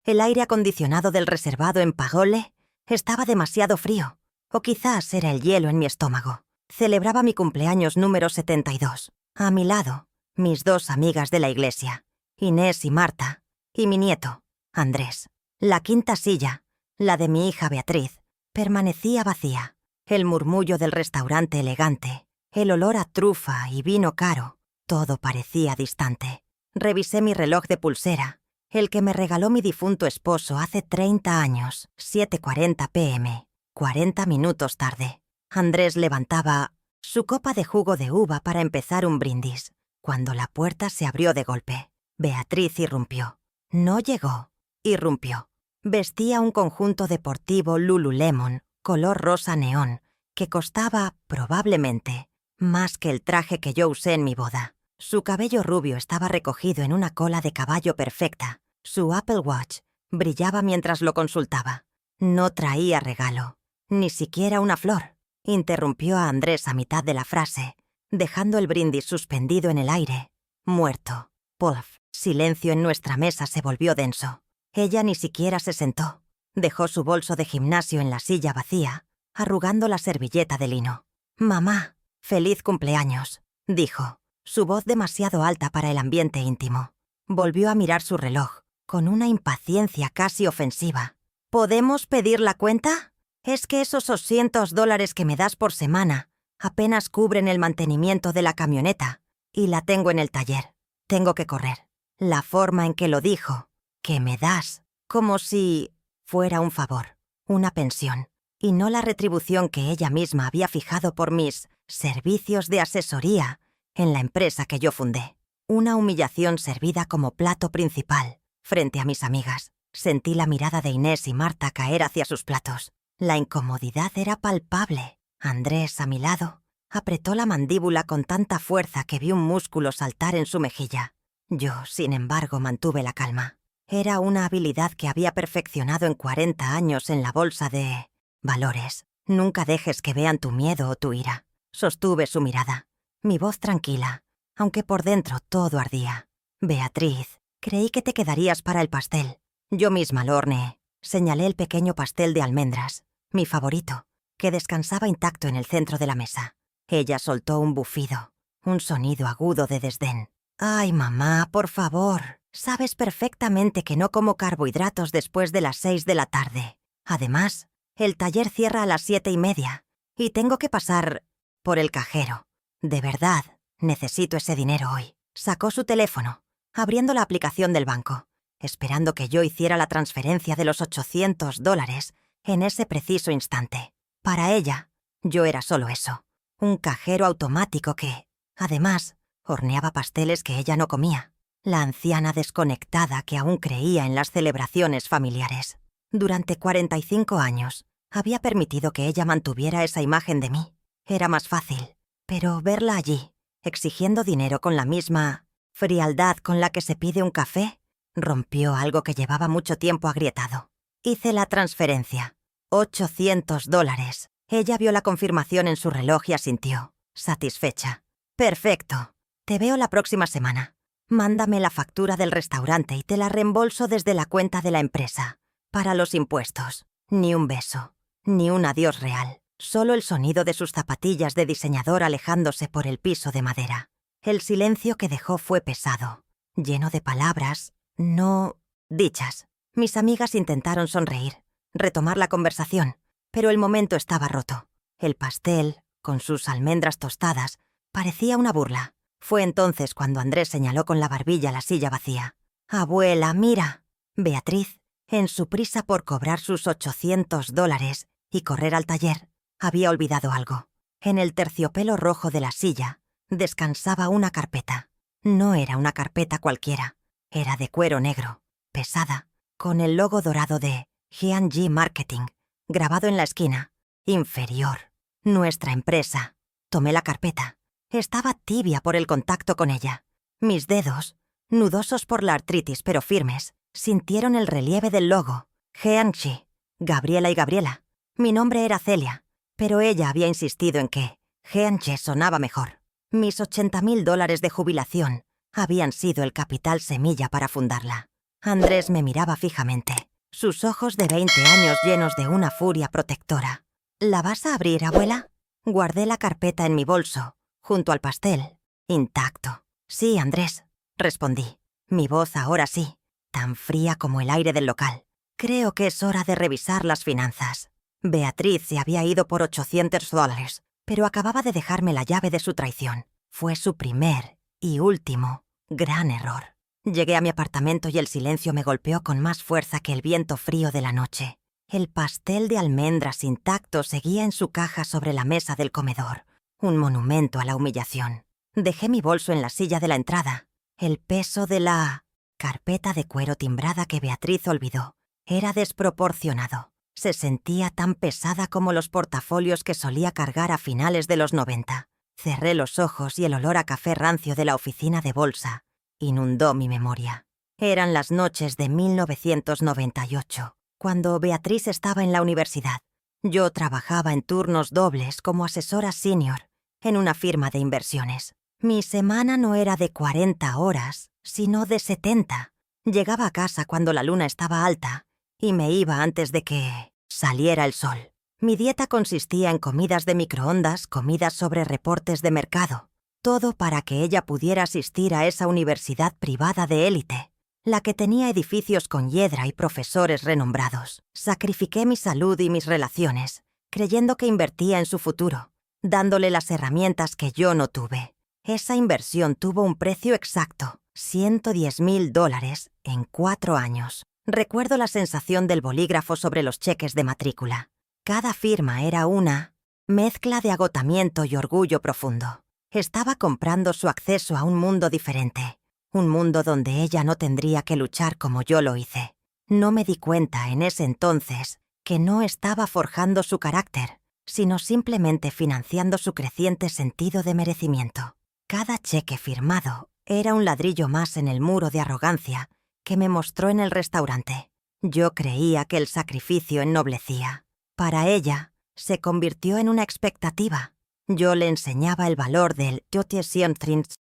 El aire acondicionado del reservado en Pagole estaba demasiado frío, o quizás era el hielo en mi estómago. Celebraba mi cumpleaños número 72. A mi lado, mis 2 amigas de la iglesia, Inés y Marta, y mi nieto, Andrés. La quinta silla, la de mi hija Beatriz, permanecía vacía. El murmullo del restaurante elegante, el olor a trufa y vino caro, todo parecía distante. Revisé mi reloj de pulsera, el que me regaló mi difunto esposo hace 30 años, 7:40 p.m., 40 minutos tarde. Andrés levantaba su copa de jugo de uva para empezar un brindis, cuando la puerta se abrió de golpe. Beatriz irrumpió. No llegó, irrumpió. Vestía un conjunto deportivo Lululemon, color rosa neón, que costaba, probablemente, más que el traje que yo usé en mi boda. Su cabello rubio estaba recogido en una cola de caballo perfecta. Su Apple Watch brillaba mientras lo consultaba. No traía regalo, ni siquiera una flor. Interrumpió a Andrés a mitad de la frase, dejando el brindis suspendido en el aire. Muerto. Polf. Silencio en nuestra mesa se volvió denso. Ella ni siquiera se sentó. Dejó su bolso de gimnasio en la silla vacía, arrugando la servilleta de lino. «Mamá, feliz cumpleaños», dijo, su voz demasiado alta para el ambiente íntimo. Volvió a mirar su reloj, con una impaciencia casi ofensiva. «¿Podemos pedir la cuenta? Es que esos $200 que me das por semana apenas cubren el mantenimiento de la camioneta, y la tengo en el taller. Tengo que correr». La forma en que lo dijo, «que me das», como si fuera un favor, una pensión, y no la retribución que ella misma había fijado por mis servicios de asesoría en la empresa que yo fundé. Una humillación servida como plato principal frente a mis amigas. Sentí la mirada de Inés y Marta caer hacia sus platos. La incomodidad era palpable. Andrés, a mi lado, apretó la mandíbula con tanta fuerza que vi un músculo saltar en su mejilla. Yo, sin embargo, mantuve la calma. Era una habilidad que había perfeccionado en 40 años en la bolsa de valores. Nunca dejes que vean tu miedo o tu ira. Sostuve su mirada, mi voz tranquila, aunque por dentro todo ardía. «Beatriz, creí que te quedarías para el pastel. Yo misma lo horneé». Señalé el pequeño pastel de almendras, mi favorito, que descansaba intacto en el centro de la mesa. Ella soltó un bufido, un sonido agudo de desdén. «Ay, mamá, por favor. Sabes perfectamente que no como carbohidratos después de las 6 de la tarde. Además, el taller cierra a las 7:30 y tengo que pasar por el cajero. De verdad, necesito ese dinero hoy». Sacó su teléfono, abriendo la aplicación del banco, esperando que yo hiciera la transferencia de los $800 en ese preciso instante. Para ella, yo era solo eso, un cajero automático que, además, horneaba pasteles que ella no comía. La anciana desconectada que aún creía en las celebraciones familiares. Durante 45 años, había permitido que ella mantuviera esa imagen de mí. Era más fácil, pero verla allí, exigiendo dinero con la misma frialdad con la que se pide un café, rompió algo que llevaba mucho tiempo agrietado. Hice la transferencia. $800. Ella vio la confirmación en su reloj y asintió, satisfecha. «Perfecto. Te veo la próxima semana. Mándame la factura del restaurante y te la reembolso desde la cuenta de la empresa. Para los impuestos. Ni un beso, ni un adiós real. Solo el sonido de sus zapatillas de diseñador alejándose por el piso de madera. El silencio que dejó fue pesado, lleno de palabras no dichas. Mis amigas intentaron sonreír, retomar la conversación, pero el momento estaba roto. El pastel, con sus almendras tostadas, parecía una burla. Fue entonces cuando Andrés señaló con la barbilla la silla vacía. «Abuela, mira». Beatriz, en su prisa por cobrar sus $800 y correr al taller, había olvidado algo. En el terciopelo rojo de la silla descansaba una carpeta. No era una carpeta cualquiera. Era de cuero negro, pesada, con el logo dorado de G&G Marketing, grabado en la esquina inferior. Nuestra empresa. Tomé la carpeta. Estaba tibia por el contacto con ella. Mis dedos, nudosos por la artritis pero firmes, sintieron el relieve del logo. G&G, Gabriela y Gabriela. Mi nombre era Celia, pero ella había insistido en que G&G sonaba mejor. Mis $80,000 de jubilación habían sido el capital semilla para fundarla. Andrés me miraba fijamente, sus ojos de 20 años llenos de una furia protectora. ¿La vas a abrir, abuela? Guardé la carpeta en mi bolso, junto al pastel, intacto. Sí, Andrés, respondí. Mi voz ahora sí, tan fría como el aire del local. Creo que es hora de revisar las finanzas. Beatriz se había ido por $800, pero acababa de dejarme la llave de su traición. Fue su primer y último gran error. Llegué a mi apartamento y el silencio me golpeó con más fuerza que el viento frío de la noche. El pastel de almendras intacto seguía en su caja sobre la mesa del comedor, un monumento a la humillación. Dejé mi bolso en la silla de la entrada. El peso de la carpeta de cuero timbrada que Beatriz olvidó era desproporcionado. Se sentía tan pesada como los portafolios que solía cargar a finales de los 90. Cerré los ojos y el olor a café rancio de la oficina de bolsa inundó mi memoria. Eran las noches de 1998, cuando Beatriz estaba en la universidad. Yo trabajaba en turnos dobles como asesora senior en una firma de inversiones. Mi semana no era de 40 horas, sino de 70. Llegaba a casa cuando la luna estaba alta y me iba antes de que saliera el sol. Mi dieta consistía en comidas de microondas, comidas sobre reportes de mercado, todo para que ella pudiera asistir a esa universidad privada de élite, la que tenía edificios con hiedra y profesores renombrados. Sacrifiqué mi salud y mis relaciones, creyendo que invertía en su futuro, dándole las herramientas que yo no tuve. Esa inversión tuvo un precio exacto, $110,000 en 4 años. Recuerdo la sensación del bolígrafo sobre los cheques de matrícula. Cada firma era una mezcla de agotamiento y orgullo profundo. Estaba comprando su acceso a un mundo diferente, un mundo donde ella no tendría que luchar como yo lo hice. No me di cuenta en ese entonces que no estaba forjando su carácter, sino simplemente financiando su creciente sentido de merecimiento. Cada cheque firmado era un ladrillo más en el muro de arrogancia que me mostró en el restaurante. Yo creía que el sacrificio ennoblecía. Para ella, se convirtió en una expectativa. Yo le enseñaba el valor del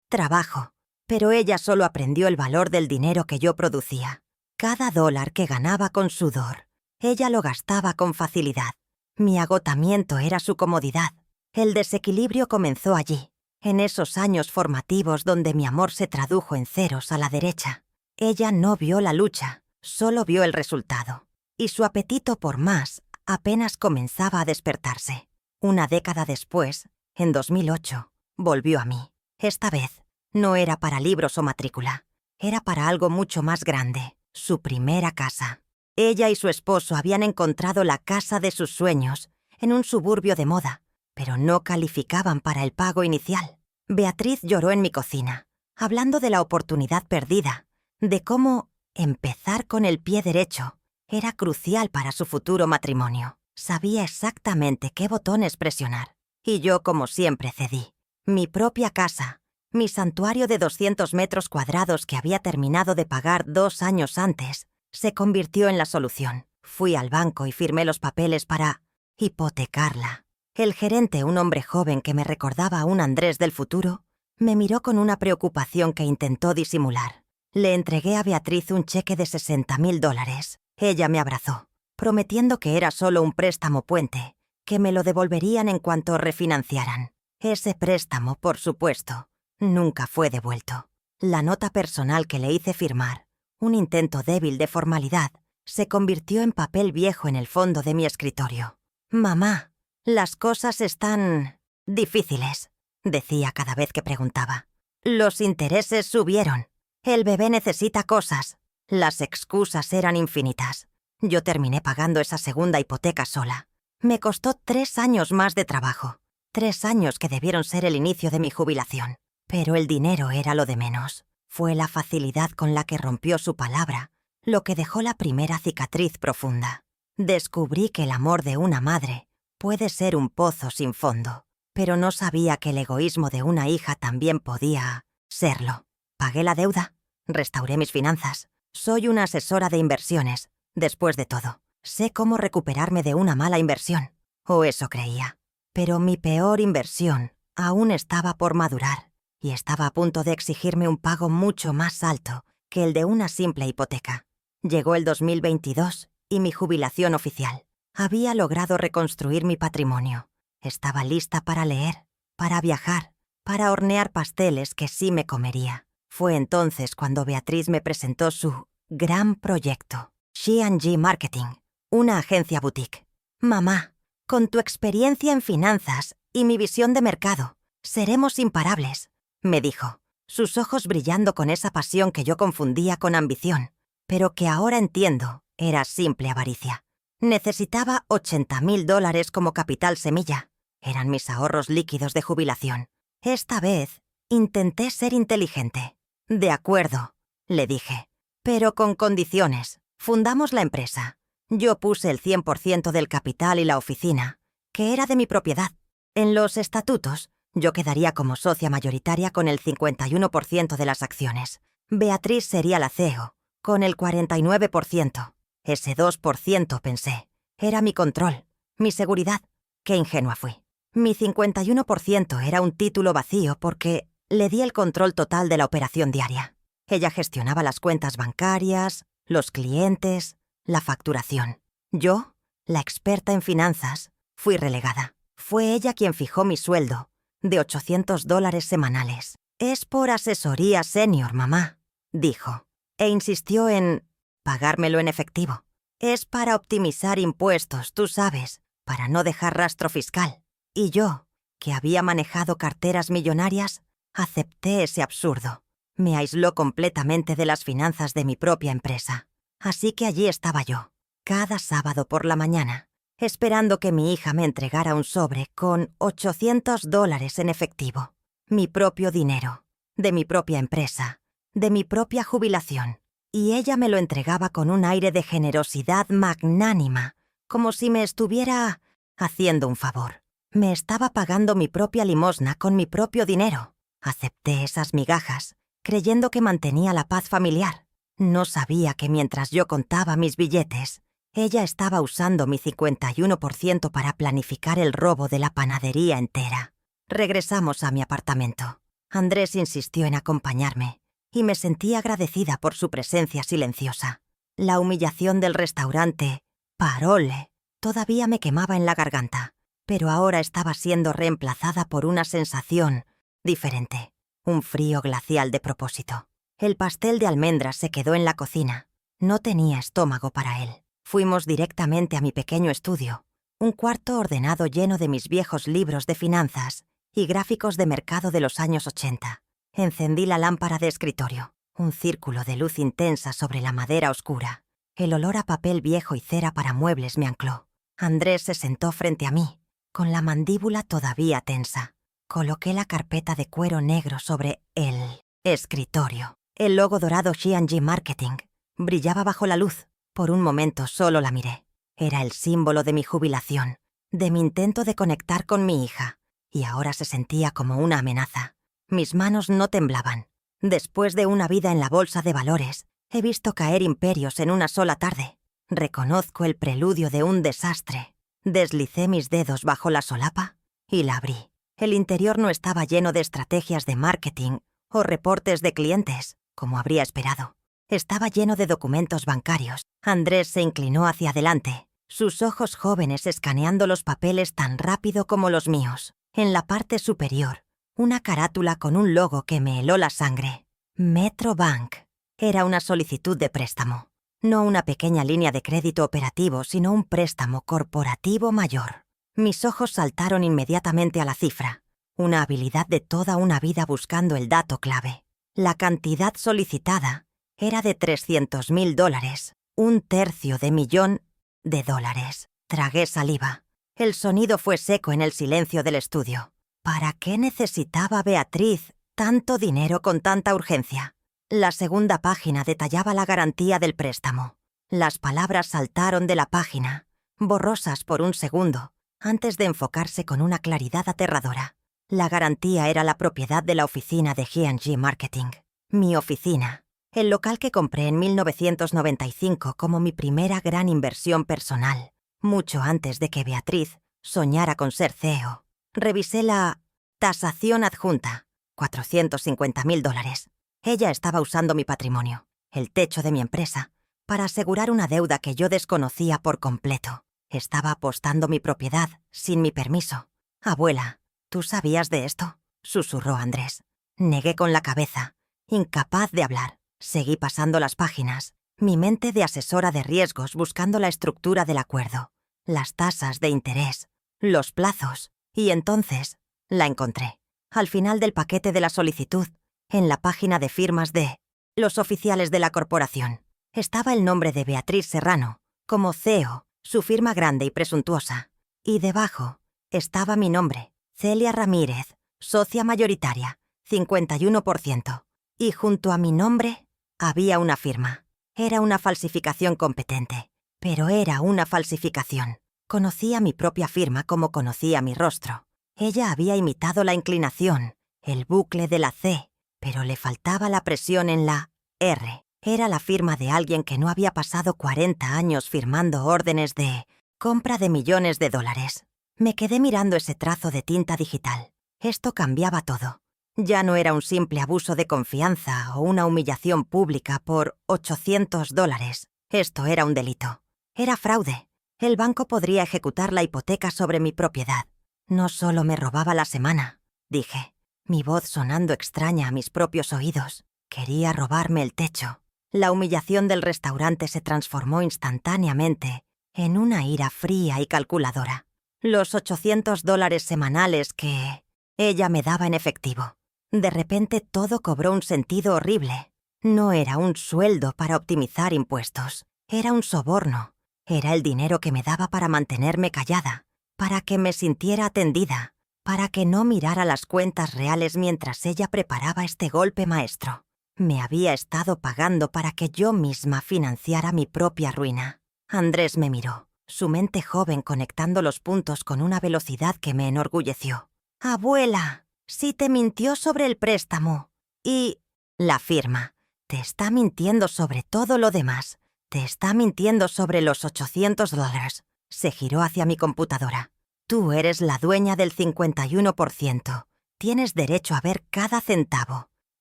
trabajo, pero ella solo aprendió el valor del dinero que yo producía. Cada dólar que ganaba con sudor, ella lo gastaba con facilidad. Mi agotamiento era su comodidad. El desequilibrio comenzó allí, en esos años formativos donde mi amor se tradujo en ceros a la derecha. Ella no vio la lucha, solo vio el resultado. Y su apetito por más apenas comenzaba a despertarse. Una década después, en 2008, volvió a mí. Esta vez, no era para libros o matrícula. Era para algo mucho más grande, su primera casa. Ella y su esposo habían encontrado la casa de sus sueños en un suburbio de moda, pero no calificaban para el pago inicial. Beatriz lloró en mi cocina, hablando de la oportunidad perdida, de cómo empezar con el pie derecho era crucial para su futuro matrimonio. Sabía exactamente qué botones presionar. Y yo, como siempre, cedí. Mi propia casa, mi santuario de 200 metros cuadrados que había terminado de pagar 2 años antes, se convirtió en la solución. Fui al banco y firmé los papeles para hipotecarla. El gerente, un hombre joven que me recordaba a un Andrés del futuro, me miró con una preocupación que intentó disimular. Le entregué a Beatriz un cheque de $60,000. Ella me abrazó, prometiendo que era solo un préstamo puente, que me lo devolverían en cuanto refinanciaran. Ese préstamo, por supuesto, nunca fue devuelto. La nota personal que le hice firmar, un intento débil de formalidad, se convirtió en papel viejo en el fondo de mi escritorio. «Mamá, las cosas están difíciles», decía cada vez que preguntaba. «Los intereses subieron. El bebé necesita cosas». Las excusas eran infinitas. Yo terminé pagando esa segunda hipoteca sola. Me costó 3 años más de trabajo. 3 años que debieron ser el inicio de mi jubilación. Pero el dinero era lo de menos. Fue la facilidad con la que rompió su palabra lo que dejó la primera cicatriz profunda. Descubrí que el amor de una madre puede ser un pozo sin fondo, pero no sabía que el egoísmo de una hija también podía serlo. Pagué la deuda, restauré mis finanzas. Soy una asesora de inversiones. Después de todo, sé cómo recuperarme de una mala inversión. O eso creía. Pero mi peor inversión aún estaba por madurar y estaba a punto de exigirme un pago mucho más alto que el de una simple hipoteca. Llegó el 2022 y mi jubilación oficial. Había logrado reconstruir mi patrimonio. Estaba lista para leer, para viajar, para hornear pasteles que sí me comería. Fue entonces cuando Beatriz me presentó su gran proyecto, G&G Marketing, una agencia boutique. Mamá, con tu experiencia en finanzas y mi visión de mercado, seremos imparables, me dijo, sus ojos brillando con esa pasión que yo confundía con ambición, pero que ahora entiendo era simple avaricia. Necesitaba $80,000 como capital semilla. Eran mis ahorros líquidos de jubilación. Esta vez intenté ser inteligente. De acuerdo, le dije, pero con condiciones. Fundamos la empresa. Yo puse el 100% del capital y la oficina, que era de mi propiedad. En los estatutos, yo quedaría como socia mayoritaria con el 51% de las acciones. Beatriz sería la CEO, con el 49%. Ese 2%, pensé, era mi control, mi seguridad. Qué ingenua fui. Mi 51% era un título vacío porque le di el control total de la operación diaria. Ella gestionaba las cuentas bancarias, los clientes, la facturación. Yo, la experta en finanzas, fui relegada. Fue ella quien fijó mi sueldo, de $800 semanales. Es por asesoría senior, mamá, dijo, e insistió en pagármelo en efectivo. Es para optimizar impuestos, tú sabes, para no dejar rastro fiscal. Y yo, que había manejado carteras millonarias, acepté ese absurdo. Me aisló completamente de las finanzas de mi propia empresa. Así que allí estaba yo, cada sábado por la mañana, esperando que mi hija me entregara un sobre con $800 en efectivo. Mi propio dinero, de mi propia empresa, de mi propia jubilación. Y ella me lo entregaba con un aire de generosidad magnánima, como si me estuviera haciendo un favor. Me estaba pagando mi propia limosna con mi propio dinero. Acepté esas migajas, creyendo que mantenía la paz familiar. No sabía que mientras yo contaba mis billetes, ella estaba usando mi 51% para planificar el robo de la panadería entera. Regresamos a mi apartamento. Andrés insistió en acompañarme, y me sentí agradecida por su presencia silenciosa. La humillación del restaurante Parole todavía me quemaba en la garganta, pero ahora estaba siendo reemplazada por una sensación diferente, un frío glacial de propósito. El pastel de almendras se quedó en la cocina. No tenía estómago para él. Fuimos directamente a mi pequeño estudio, un cuarto ordenado lleno de mis viejos libros de finanzas y gráficos de mercado de los años 80. Encendí la lámpara de escritorio, un círculo de luz intensa sobre la madera oscura. El olor a papel viejo y cera para muebles me ancló. Andrés se sentó frente a mí, con la mandíbula todavía tensa. Coloqué la carpeta de cuero negro sobre el escritorio. El logo dorado G&G Marketing brillaba bajo la luz. Por un momento solo la miré. Era el símbolo de mi jubilación, de mi intento de conectar con mi hija, y ahora se sentía como una amenaza. Mis manos no temblaban. Después de una vida en la bolsa de valores, he visto caer imperios en una sola tarde. Reconozco el preludio de un desastre. Deslicé mis dedos bajo la solapa y la abrí. El interior no estaba lleno de estrategias de marketing o reportes de clientes, como habría esperado. Estaba lleno de documentos bancarios. Andrés se inclinó hacia adelante, sus ojos jóvenes escaneando los papeles tan rápido como los míos. En la parte superior, una carátula con un logo que me heló la sangre. Metro Bank. Era una solicitud de préstamo. No una pequeña línea de crédito operativo, sino un préstamo corporativo mayor. Mis ojos saltaron inmediatamente a la cifra. Una habilidad de toda una vida buscando el dato clave. La cantidad solicitada era de $300,000, $1/300,000. Tragué saliva. El sonido fue seco en el silencio del estudio. ¿Para qué necesitaba Beatriz tanto dinero con tanta urgencia? La segunda página detallaba la garantía del préstamo. Las palabras saltaron de la página, borrosas por un segundo, antes de enfocarse con una claridad aterradora. La garantía era la propiedad de la oficina de G&G Marketing. Mi oficina. El local que compré en 1995 como mi primera gran inversión personal, mucho antes de que Beatriz soñara con ser CEO. Revisé la tasación adjunta, $450,000. Ella estaba usando mi patrimonio. el techo de mi empresa, para asegurar una deuda que yo desconocía por completo. Estaba apostando mi propiedad, sin mi permiso. «Abuela, ¿tú sabías de esto?», susurró Andrés. Negué con la cabeza, incapaz de hablar. Seguí pasando las páginas, mi mente de asesora de riesgos buscando la estructura del acuerdo, las tasas de interés, los plazos, y entonces la encontré. Al final del paquete de la solicitud, en la página de firmas de los oficiales de la corporación, estaba el nombre de Beatriz Serrano, como CEO, su firma grande y presuntuosa, y debajo estaba mi nombre, Celia Ramírez, socia mayoritaria, 51%, y junto a mi nombre había una firma. Era una falsificación competente, pero era una falsificación. Conocía mi propia firma como conocía mi rostro. Ella había imitado la inclinación, el bucle de la C, pero le faltaba la presión en la R. Era la firma de alguien que no había pasado 40 años firmando órdenes de compra de millones de dólares. Me quedé mirando ese trazo de tinta digital. Esto cambiaba todo. Ya no era un simple abuso de confianza o una humillación pública por $800. Esto era un delito. Era fraude. El banco podría ejecutar la hipoteca sobre mi propiedad. No solo me robaba la semana, dije, mi voz sonando extraña a mis propios oídos. Quería robarme el techo. La humillación del restaurante se transformó instantáneamente en una ira fría y calculadora. Los $800 semanales que ella me daba en efectivo. De repente todo cobró un sentido horrible. No era un sueldo para optimizar impuestos. Era un soborno. Era el dinero que me daba para mantenerme callada, para que me sintiera atendida, para que no mirara las cuentas reales mientras ella preparaba este golpe maestro. Me había estado pagando para que yo misma financiara mi propia ruina. Andrés me miró, su mente joven conectando los puntos con una velocidad que me enorgulleció. «Abuela, sí te mintió sobre el préstamo. Y la firma. Te está mintiendo sobre todo lo demás. Te está mintiendo sobre los $800. Se giró hacia mi computadora. Tú eres la dueña del 51%. Tienes derecho a ver cada centavo.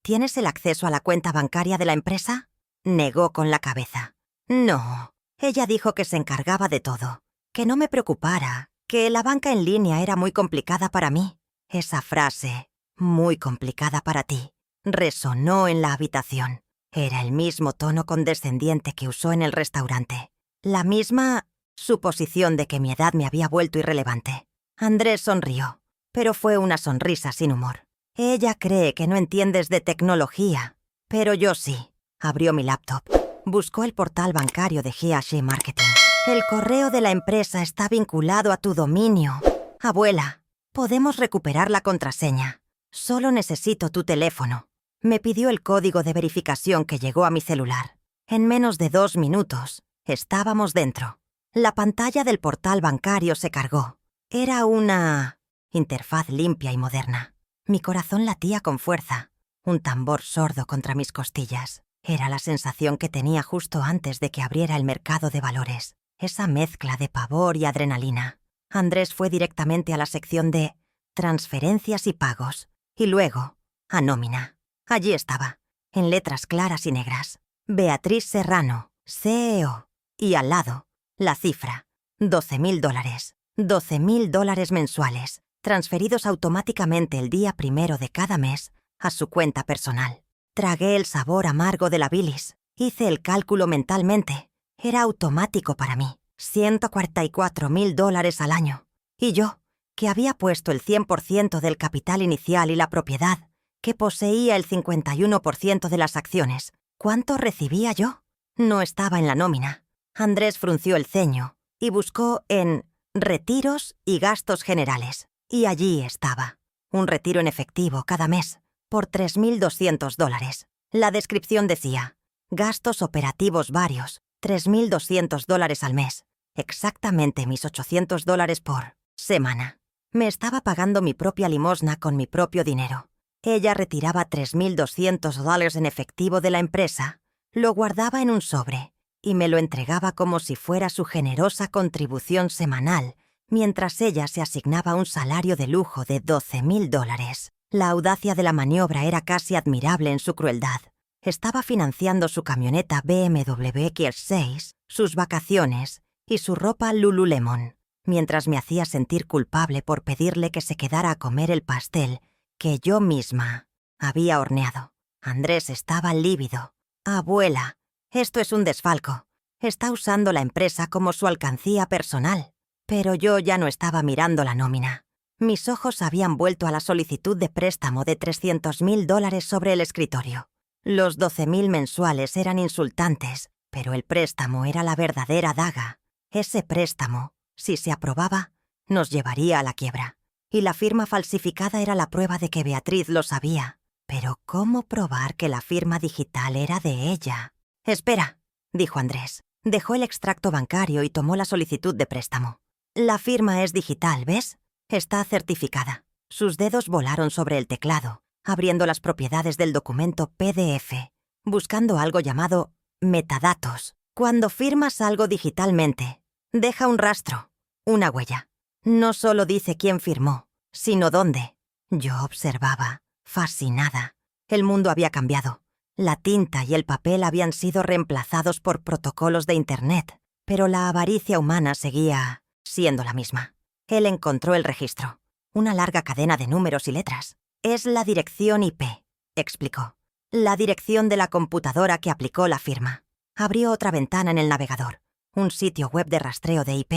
¿Tienes el acceso a la cuenta bancaria de la empresa? Negó con la cabeza. No. Ella dijo que se encargaba de todo. Que no me preocupara. Que la banca en línea era muy complicada para mí. Esa frase, muy complicada para ti, resonó en la habitación. Era el mismo tono condescendiente que usó en el restaurante. La misma suposición de que mi edad me había vuelto irrelevante. Andrés sonrió, pero fue una sonrisa sin humor. Ella cree que no entiendes de tecnología, pero yo sí. Abrió mi laptop. Buscó el portal bancario de G&G Marketing. El correo de la empresa está vinculado a tu dominio. Abuela, podemos recuperar la contraseña. Solo necesito tu teléfono. Me pidió el código de verificación que llegó a mi celular. En menos de 2 minutos, estábamos dentro. La pantalla del portal bancario se cargó. Era una interfaz limpia y moderna. Mi corazón latía con fuerza. Un tambor sordo contra mis costillas. Era la sensación que tenía justo antes de que abriera el mercado de valores. Esa mezcla de pavor y adrenalina. Andrés fue directamente a la sección de transferencias y pagos. Y luego, a nómina. Allí estaba, en letras claras y negras. Beatriz Serrano, CEO. Y al lado, la cifra. $12,000. $12,000 mensuales, transferidos automáticamente el día 1 de cada mes a su cuenta personal. Tragué el sabor amargo de la bilis. Hice el cálculo mentalmente. Era automático para mí. $144,000 al año. Y yo, que había puesto el 100% del capital inicial y la propiedad, que poseía el 51% de las acciones, ¿cuánto recibía yo? No estaba en la nómina. Andrés frunció el ceño y buscó en retiros y gastos generales. Y allí estaba. Un retiro en efectivo cada mes, por $3,200. La descripción decía, gastos operativos varios, $3,200 al mes. Exactamente mis $800 por semana. Me estaba pagando mi propia limosna con mi propio dinero. Ella retiraba $3,200 en efectivo de la empresa, lo guardaba en un sobre y me lo entregaba como si fuera su generosa contribución semanal, mientras ella se asignaba un salario de lujo de $12,000. La audacia de la maniobra era casi admirable en su crueldad. Estaba financiando su camioneta BMW X6, sus vacaciones y su ropa Lululemon, mientras me hacía sentir culpable por pedirle que se quedara a comer el pastel que yo misma había horneado. Andrés estaba lívido. Abuela, esto es un desfalco. Está usando la empresa como su alcancía personal. Pero yo ya no estaba mirando la nómina. Mis ojos habían vuelto a la solicitud de préstamo de $300,000 sobre el escritorio. Los 12,000 mensuales eran insultantes, pero el préstamo era la verdadera daga. Ese préstamo, si se aprobaba, nos llevaría a la quiebra. Y la firma falsificada era la prueba de que Beatriz lo sabía. Pero ¿cómo probar que la firma digital era de ella? «Espera», dijo Andrés. Dejó el extracto bancario y tomó la solicitud de préstamo. «La firma es digital, ¿ves? Está certificada». Sus dedos volaron sobre el teclado, abriendo las propiedades del documento PDF, buscando algo llamado metadatos. Cuando firmas algo digitalmente, deja un rastro, una huella. No solo dice quién firmó, sino dónde. Yo observaba, fascinada. El mundo había cambiado. La tinta y el papel habían sido reemplazados por protocolos de Internet, pero la avaricia humana seguía siendo la misma. Él encontró el registro, una larga cadena de números y letras. «Es la dirección IP», explicó. «La dirección de la computadora que aplicó la firma». Abrió otra ventana en el navegador, un sitio web de rastreo de IP.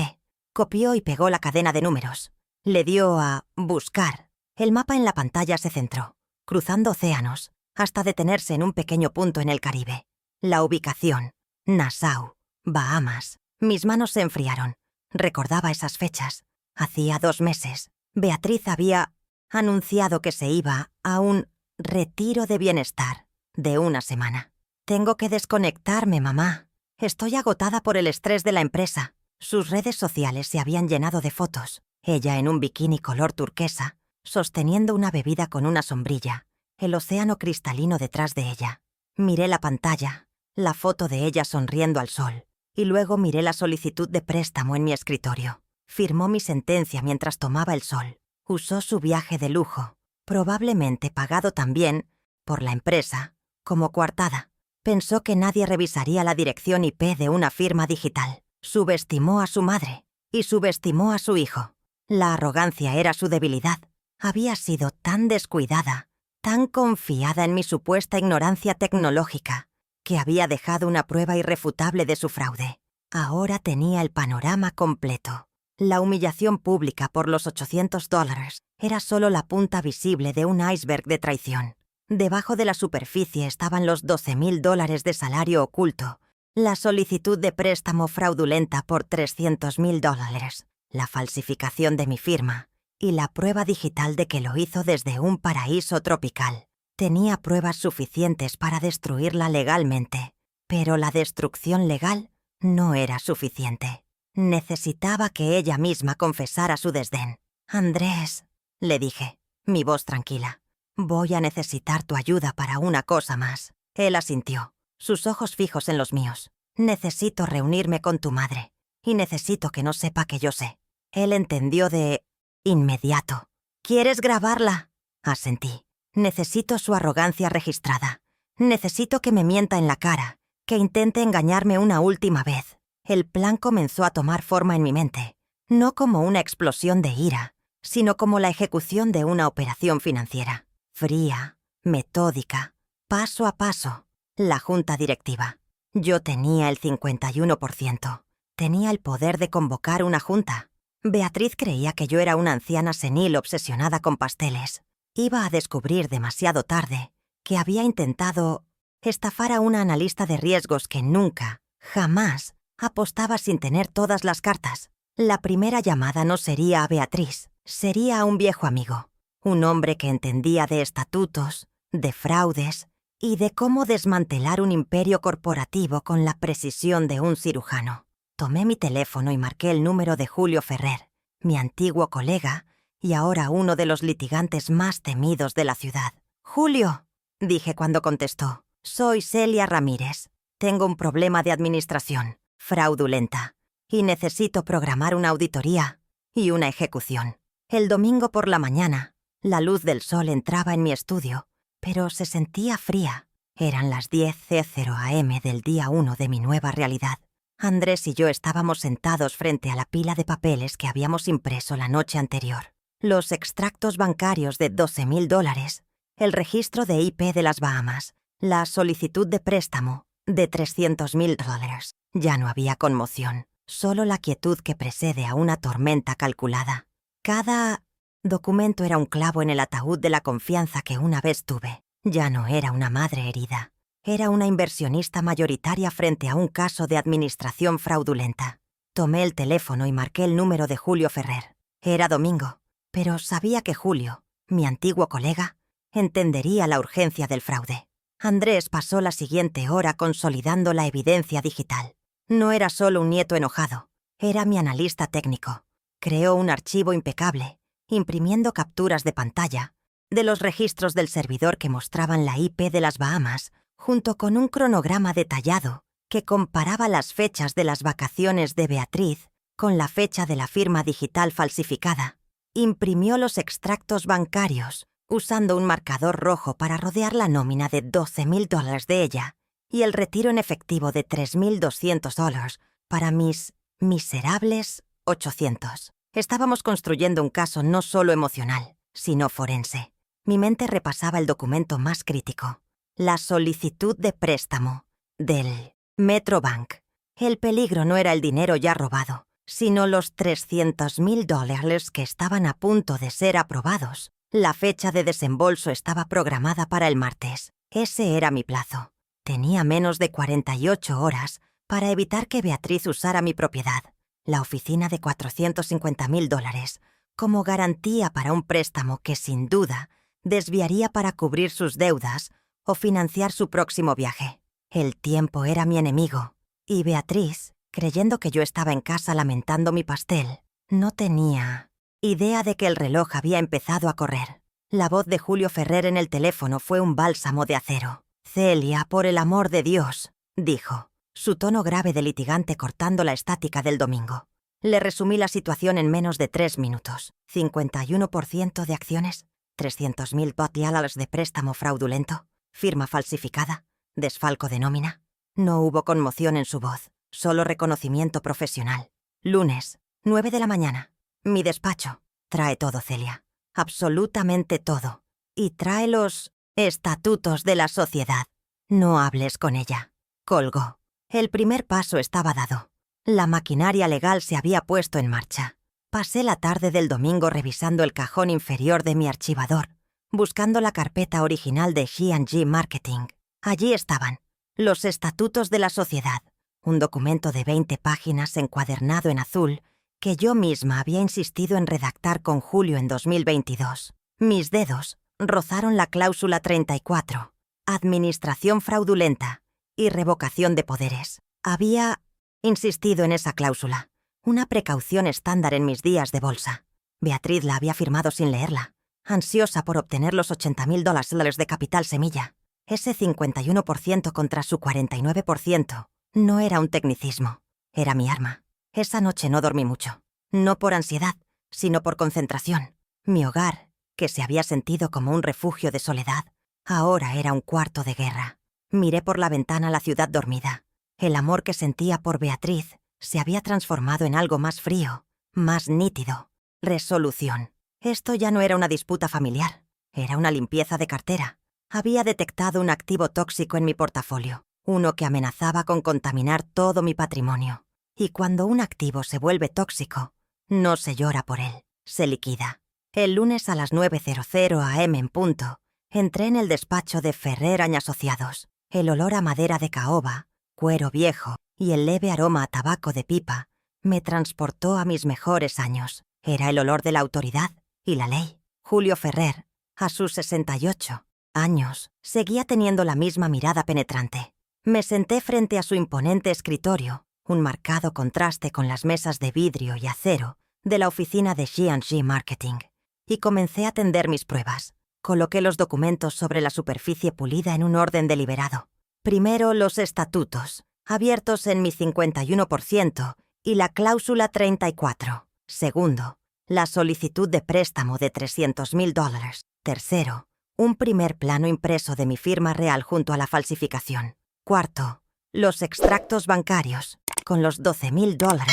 Copió y pegó la cadena de números. Le dio a «buscar». El mapa en la pantalla se centró, cruzando océanos, hasta detenerse en un pequeño punto en el Caribe. La ubicación: Nassau, Bahamas. Mis manos se enfriaron. Recordaba esas fechas. Hacía 2 meses. Beatriz había anunciado que se iba a un retiro de bienestar de 1 semana. «Tengo que desconectarme, mamá. Estoy agotada por el estrés de la empresa». Sus redes sociales se habían llenado de fotos. Ella en un bikini color turquesa, sosteniendo una bebida con una sombrilla, el océano cristalino detrás de ella. Miré la pantalla, la foto de ella sonriendo al sol, y luego miré la solicitud de préstamo en mi escritorio. Firmó mi sentencia mientras tomaba el sol. Usó su viaje de lujo, probablemente pagado también por la empresa, como coartada. Pensó que nadie revisaría la dirección IP de una firma digital. Subestimó a su madre y subestimó a su hijo. La arrogancia era su debilidad. Había sido tan descuidada, tan confiada en mi supuesta ignorancia tecnológica, que había dejado una prueba irrefutable de su fraude. Ahora tenía el panorama completo. La humillación pública por los $800 era solo la punta visible de un iceberg de traición. Debajo de la superficie estaban los $12,000 de salario oculto, la solicitud de préstamo fraudulenta por $300,000, la falsificación de mi firma y la prueba digital de que lo hizo desde un paraíso tropical. Tenía pruebas suficientes para destruirla legalmente, pero la destrucción legal no era suficiente. Necesitaba que ella misma confesara su desdén. «Andrés», le dije, mi voz tranquila, «voy a necesitar tu ayuda para una cosa más». Él asintió, sus ojos fijos en los míos. «Necesito reunirme con tu madre, y necesito que no sepa que yo sé». Él entendió de inmediato. «¿Quieres grabarla?», asentí. «Necesito su arrogancia registrada. Necesito que me mienta en la cara, que intente engañarme una última vez». El plan comenzó a tomar forma en mi mente, no como una explosión de ira, sino como la ejecución de una operación financiera. Fría, metódica, paso a paso. La junta directiva. Yo tenía el 51%. Tenía el poder de convocar una junta. Beatriz creía que yo era una anciana senil obsesionada con pasteles. Iba a descubrir demasiado tarde que había intentado estafar a una analista de riesgos que nunca, jamás, apostaba sin tener todas las cartas. La primera llamada no sería a Beatriz, sería a un viejo amigo, un hombre que entendía de estatutos, de fraudes y de cómo desmantelar un imperio corporativo con la precisión de un cirujano. Tomé mi teléfono y marqué el número de Julio Ferrer, mi antiguo colega y ahora uno de los litigantes más temidos de la ciudad. «Julio», dije cuando contestó, «soy Celia Ramírez. Tengo un problema de administración fraudulenta y necesito programar una auditoría y una ejecución». El domingo por la mañana, la luz del sol entraba en mi estudio, pero se sentía fría. Eran las 10:00 am del día 1 de mi nueva realidad. Andrés y yo estábamos sentados frente a la pila de papeles que habíamos impreso la noche anterior. Los extractos bancarios de $12,000, el registro de IP de las Bahamas, la solicitud de préstamo de $300,000. Ya no había conmoción, solo la quietud que precede a una tormenta calculada. Cada documento era un clavo en el ataúd de la confianza que una vez tuve. Ya no era una madre herida. Era una inversionista mayoritaria frente a un caso de administración fraudulenta. Tomé el teléfono y marqué el número de Julio Ferrer. Era domingo, pero sabía que Julio, mi antiguo colega, entendería la urgencia del fraude. Andrés pasó la siguiente hora consolidando la evidencia digital. No era solo un nieto enojado, era mi analista técnico. Creó un archivo impecable, imprimiendo capturas de pantalla de los registros del servidor que mostraban la IP de las Bahamas, junto con un cronograma detallado que comparaba las fechas de las vacaciones de Beatriz con la fecha de la firma digital falsificada. Imprimió los extractos bancarios usando un marcador rojo para rodear la nómina de $12,000 de ella y el retiro en efectivo de $3,200 para mis miserables 800. Estábamos construyendo un caso no solo emocional, sino forense. Mi mente repasaba el documento más crítico, la solicitud de préstamo del Metrobank. El peligro no era el dinero ya robado, sino los $300,000 que estaban a punto de ser aprobados. La fecha de desembolso estaba programada para el martes. Ese era mi plazo. Tenía menos de 48 horas para evitar que Beatriz usara mi propiedad, la oficina de $450,000, como garantía para un préstamo que, sin duda, desviaría para cubrir sus deudas o financiar su próximo viaje. El tiempo era mi enemigo, y Beatriz, creyendo que yo estaba en casa lamentando mi pastel, no tenía idea de que el reloj había empezado a correr. La voz de Julio Ferrer en el teléfono fue un bálsamo de acero. «Celia, por el amor de Dios», dijo, su tono grave de litigante cortando la estática del domingo. Le resumí la situación en menos de 3 minutos. 51% de acciones, $300,000 de préstamo fraudulento, firma falsificada, desfalco de nómina. No hubo conmoción en su voz, solo reconocimiento profesional. Lunes, 9 de la mañana. Mi despacho. Trae todo, Celia. Absolutamente todo. Y trae los estatutos de la sociedad. No hables con ella. Colgó. El primer paso estaba dado. La maquinaria legal se había puesto en marcha. Pasé la tarde del domingo revisando el cajón inferior de mi archivador, buscando la carpeta original de G&G Marketing. Allí estaban los estatutos de la sociedad, un documento de 20 páginas encuadernado en azul que yo misma había insistido en redactar con Julio en 2022. Mis dedos rozaron la cláusula 34, administración fraudulenta y revocación de poderes. Había insistido en esa cláusula, una precaución estándar en mis días de bolsa. Beatriz la había firmado sin leerla, ansiosa por obtener los $80,000 de capital semilla. Ese 51% contra su 49% no era un tecnicismo, era mi arma. Esa noche no dormí mucho, no por ansiedad, sino por concentración. Mi hogar, que se había sentido como un refugio de soledad, ahora era un cuarto de guerra. Miré por la ventana la ciudad dormida. El amor que sentía por Beatriz se había transformado en algo más frío, más nítido. Resolución. Esto ya no era una disputa familiar, era una limpieza de cartera. Había detectado un activo tóxico en mi portafolio, uno que amenazaba con contaminar todo mi patrimonio. Y cuando un activo se vuelve tóxico, no se llora por él, se liquida. El lunes a las 9:00 am en punto, entré en el despacho de Ferrer & Asociados. El olor a madera de caoba, cuero viejo y el leve aroma a tabaco de pipa me transportó a mis mejores años. Era el olor de la autoridad y la ley. Julio Ferrer, a sus 68 años, seguía teniendo la misma mirada penetrante. Me senté frente a su imponente escritorio, un marcado contraste con las mesas de vidrio y acero de la oficina de G&G Marketing, y comencé a tender mis pruebas. Coloqué los documentos sobre la superficie pulida en un orden deliberado. Primero los estatutos, abiertos en mi 51%, y la cláusula 34. Segundo, la solicitud de préstamo de $300,000. Tercero, Un primer plano impreso de mi firma real junto a la falsificación. Cuarto, los extractos bancarios, con los $12,000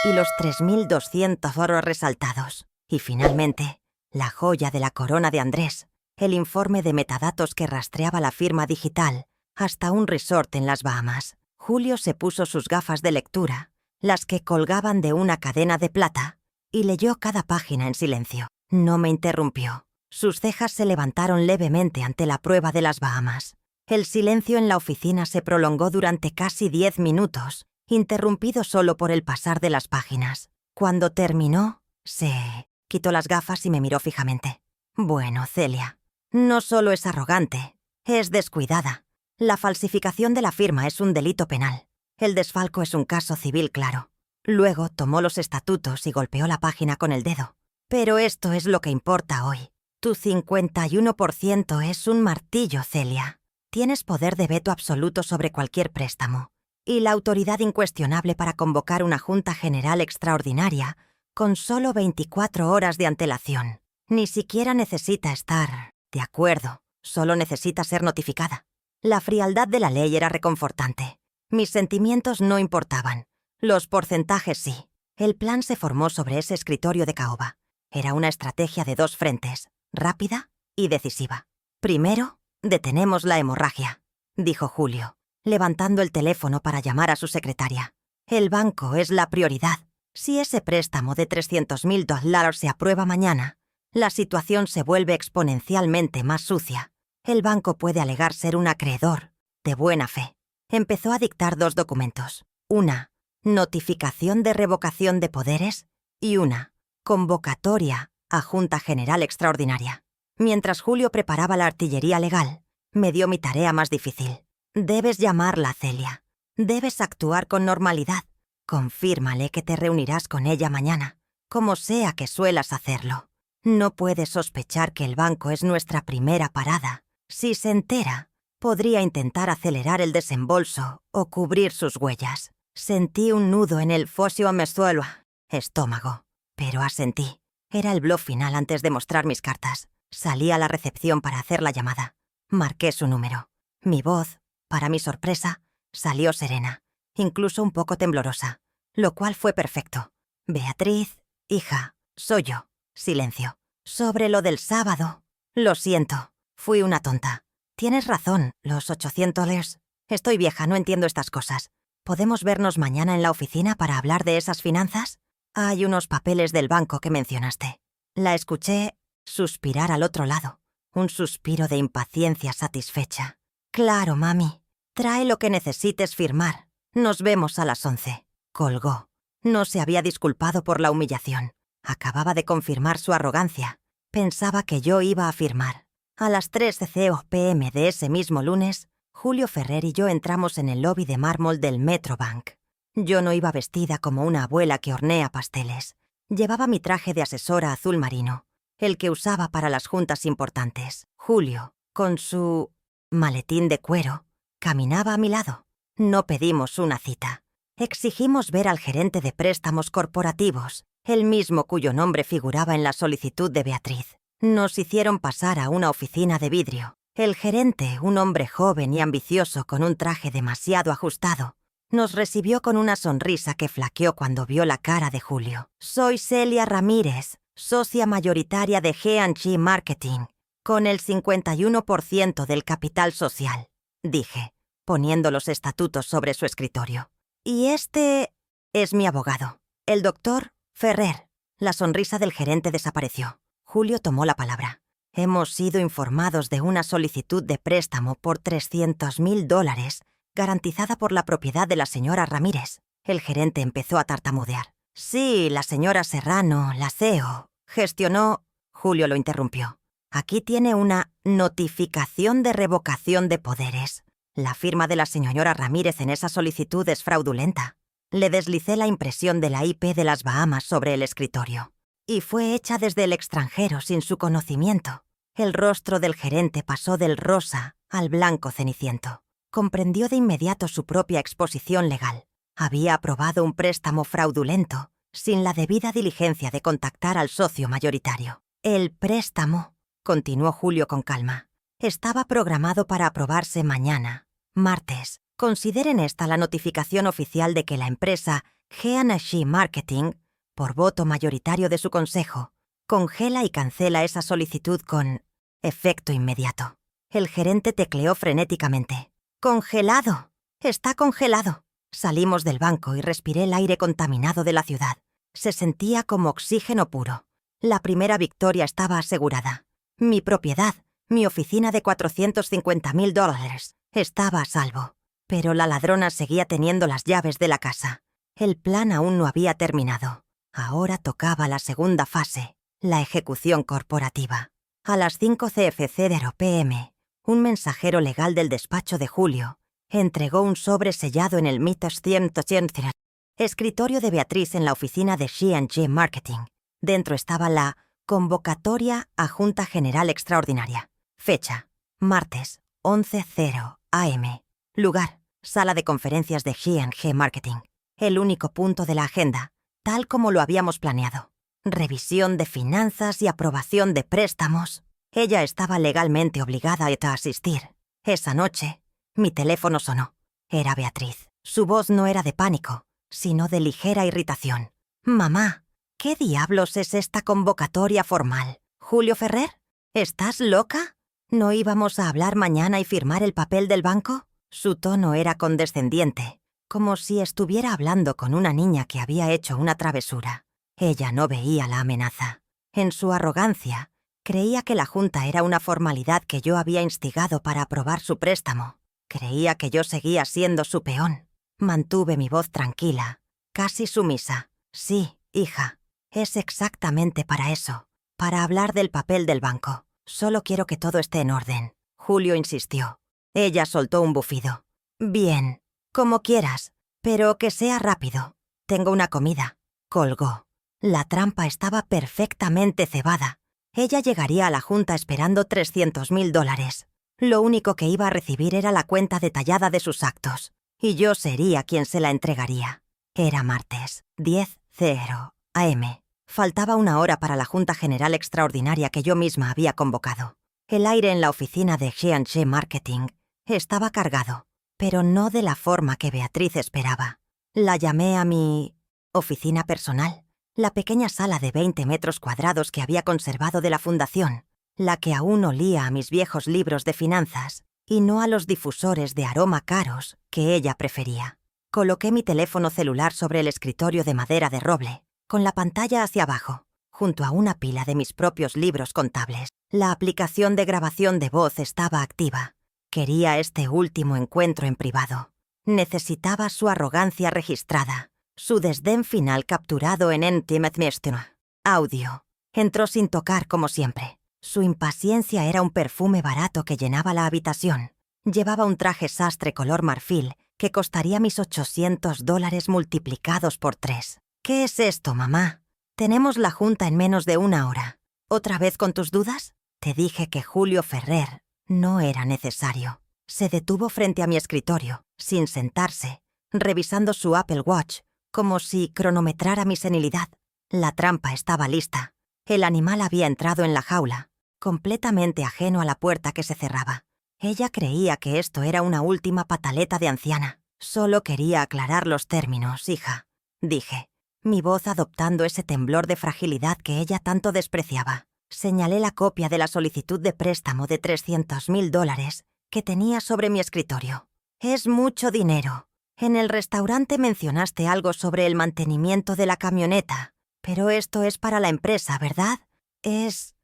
y los 3,200 euros resaltados. Y finalmente, la joya de la corona de Andrés, el informe de metadatos que rastreaba la firma digital hasta un resort en las Bahamas. Julio se puso sus gafas de lectura, las que colgaban de una cadena de plata, y leyó cada página en silencio. No me interrumpió. Sus cejas se levantaron levemente ante la prueba de las Bahamas. El silencio en la oficina se prolongó durante casi 10 minutos, interrumpido solo por el pasar de las páginas. Cuando terminó, se quitó las gafas y me miró fijamente. Bueno, Celia, no solo es arrogante, es descuidada. La falsificación de la firma es un delito penal. El desfalco es un caso civil claro. Luego tomó los estatutos y golpeó la página con el dedo. Pero esto es lo que importa hoy. Tu 51% es un martillo, Celia. Tienes poder de veto absoluto sobre cualquier préstamo y la autoridad incuestionable para convocar una Junta General Extraordinaria con solo 24 horas de antelación. Ni siquiera necesita estar de acuerdo, solo necesita ser notificada. La frialdad de la ley era reconfortante. Mis sentimientos no importaban. Los porcentajes sí. El plan se formó sobre ese escritorio de caoba. Era una estrategia de 2 frentes, rápida y decisiva. Primero, detenemos la hemorragia, dijo Julio, levantando el teléfono para llamar a su secretaria. El banco es la prioridad. Si ese préstamo de $300,000 se aprueba mañana, la situación se vuelve exponencialmente más sucia. El banco puede alegar ser un acreedor de buena fe. Empezó a dictar 2 documentos. Una, notificación de revocación de poderes, y una, convocatoria a Junta General Extraordinaria. Mientras Julio preparaba la artillería legal, me dio mi tarea más difícil. Debes llamarla, Celia. Debes actuar con normalidad. Confírmale que te reunirás con ella mañana, como sea que suelas hacerlo. No puedes sospechar que el banco es nuestra primera parada. Si se entera, podría intentar acelerar el desembolso o cubrir sus huellas. Sentí un nudo en el fosio mesuelo, estómago, pero asentí. Era el bluff final antes de mostrar mis cartas. Salí a la recepción para hacer la llamada. Marqué su número. Mi voz, para mi sorpresa, salió serena, incluso un poco temblorosa, lo cual fue perfecto. Beatriz, hija, soy yo. Silencio. Sobre lo del sábado. Lo siento, fui una tonta. Tienes razón, los 800 Estoy vieja, no entiendo estas cosas. ¿Podemos vernos mañana en la oficina para hablar de esas finanzas? Hay unos papeles del banco que mencionaste. La escuché suspirar al otro lado, un suspiro de impaciencia satisfecha. Claro, mami. Trae lo que necesites firmar. Nos vemos a las 11. Colgó. No se había disculpado por la humillación. Acababa de confirmar su arrogancia. Pensaba que yo iba a firmar. A las 3:00 p.m. de ese mismo lunes, Julio Ferrer y yo entramos en el lobby de mármol del Metrobank. Yo no iba vestida como una abuela que hornea pasteles. Llevaba mi traje de asesora azul marino, el que usaba para las juntas importantes. Julio, con su maletín de cuero, caminaba a mi lado. No pedimos una cita. Exigimos ver al gerente de préstamos corporativos, el mismo cuyo nombre figuraba en la solicitud de Beatriz. Nos hicieron pasar a una oficina de vidrio. El gerente, un hombre joven y ambicioso con un traje demasiado ajustado, nos recibió con una sonrisa que flaqueó cuando vio la cara de Julio. Soy Celia Ramírez, socia mayoritaria de G&G Marketing, con el 51% del capital social, dije, poniendo los estatutos sobre su escritorio. Y este es mi abogado, el doctor Ferrer. La sonrisa del gerente desapareció. Julio tomó la palabra. Hemos sido informados de una solicitud de préstamo por $300,000 garantizada por la propiedad de la señora Ramírez. El gerente empezó a tartamudear. Sí, la señora Serrano, la CEO, gestionó... Julio lo interrumpió. Aquí tiene una notificación de revocación de poderes. La firma de la señora Ramírez en esa solicitud es fraudulenta. Le deslicé la impresión de la IP de las Bahamas sobre el escritorio. Y fue hecha desde el extranjero sin su conocimiento. El rostro del gerente pasó del rosa al blanco ceniciento. Comprendió de inmediato su propia exposición legal. Había aprobado un préstamo fraudulento, sin la debida diligencia de contactar al socio mayoritario. El préstamo, continuó Julio con calma, Estaba programado para aprobarse mañana, martes. Consideren esta la notificación oficial de que la empresa G&G Marketing, por voto mayoritario de su consejo, congela y cancela esa solicitud con efecto inmediato. El gerente tecleó frenéticamente. ¡Congelado! ¡Está congelado! Salimos del banco y respiré el aire contaminado de la ciudad. Se sentía como oxígeno puro. La primera victoria estaba asegurada. Mi propiedad, mi oficina de $450,000, estaba a salvo. Pero la ladrona seguía teniendo las llaves de la casa. El plan aún no había terminado. Ahora tocaba la segunda fase, la ejecución corporativa. A las 5 CFC PM, un mensajero legal del despacho de Julio entregó un sobre sellado en el Mitas 180, escritorio de Beatriz en la oficina de G&G Marketing. Dentro estaba la convocatoria a Junta General Extraordinaria. Fecha: martes, 11:00 AM. Lugar: sala de conferencias de G&G Marketing. El único punto de la agenda, tal como lo habíamos planeado. Revisión de finanzas y aprobación de préstamos. Ella estaba legalmente obligada a asistir. Esa noche, mi teléfono sonó. Era Beatriz. Su voz no era de pánico, sino de ligera irritación. «Mamá, ¿qué diablos es esta convocatoria formal? ¿Julio Ferrer? ¿Estás loca? ¿No íbamos a hablar mañana y firmar el papel del banco?» Su tono era condescendiente, como si estuviera hablando con una niña que había hecho una travesura. Ella no veía la amenaza. En su arrogancia, creía que la junta era una formalidad que yo había instigado para aprobar su préstamo. Creía que yo seguía siendo su peón. Mantuve mi voz tranquila, casi sumisa. «Sí, hija, es exactamente para eso, para hablar del papel del banco. Solo quiero que todo esté en orden». Julio insistió. Ella soltó un bufido. «Bien, como quieras, pero que sea rápido. Tengo una comida». Colgó. La trampa estaba perfectamente cebada. Ella llegaría a la junta esperando $300,000. Lo único que iba a recibir era la cuenta detallada de sus actos, y yo sería quien se la entregaría. Era martes, 10:00 AM. Faltaba una hora para la Junta General Extraordinaria que yo misma había convocado. El aire en la oficina de G&G Marketing estaba cargado, pero no de la forma que Beatriz esperaba. La llamé a mi oficina personal, la pequeña sala de 20 metros cuadrados que había conservado de la fundación, la que aún olía a mis viejos libros de finanzas y no a los difusores de aroma caros que ella prefería. Coloqué mi teléfono celular sobre el escritorio de madera de roble, con la pantalla hacia abajo, junto a una pila de mis propios libros contables. La aplicación de grabación de voz estaba activa. Quería este último encuentro en privado. Necesitaba su arrogancia registrada, su desdén final capturado en Intimate audio. Entró sin tocar como siempre. Su impaciencia era un perfume barato que llenaba la habitación. Llevaba un traje sastre color marfil que costaría mis $800 multiplicados por 3. «¿Qué es esto, mamá? Tenemos la junta en menos de una hora. ¿Otra vez con tus dudas? Te dije que Julio Ferrer no era necesario». Se detuvo frente a mi escritorio, sin sentarse, revisando su Apple Watch, como si cronometrara mi senilidad. La trampa estaba lista. El animal había entrado en la jaula, completamente ajeno a la puerta que se cerraba. Ella creía que esto era una última pataleta de anciana. «Solo quería aclarar los términos, hija», dije, mi voz adoptando ese temblor de fragilidad que ella tanto despreciaba. Señalé la copia de la solicitud de préstamo de $300,000 que tenía sobre mi escritorio. «Es mucho dinero. En el restaurante mencionaste algo sobre el mantenimiento de la camioneta, pero esto es para la empresa, ¿verdad? ¿Es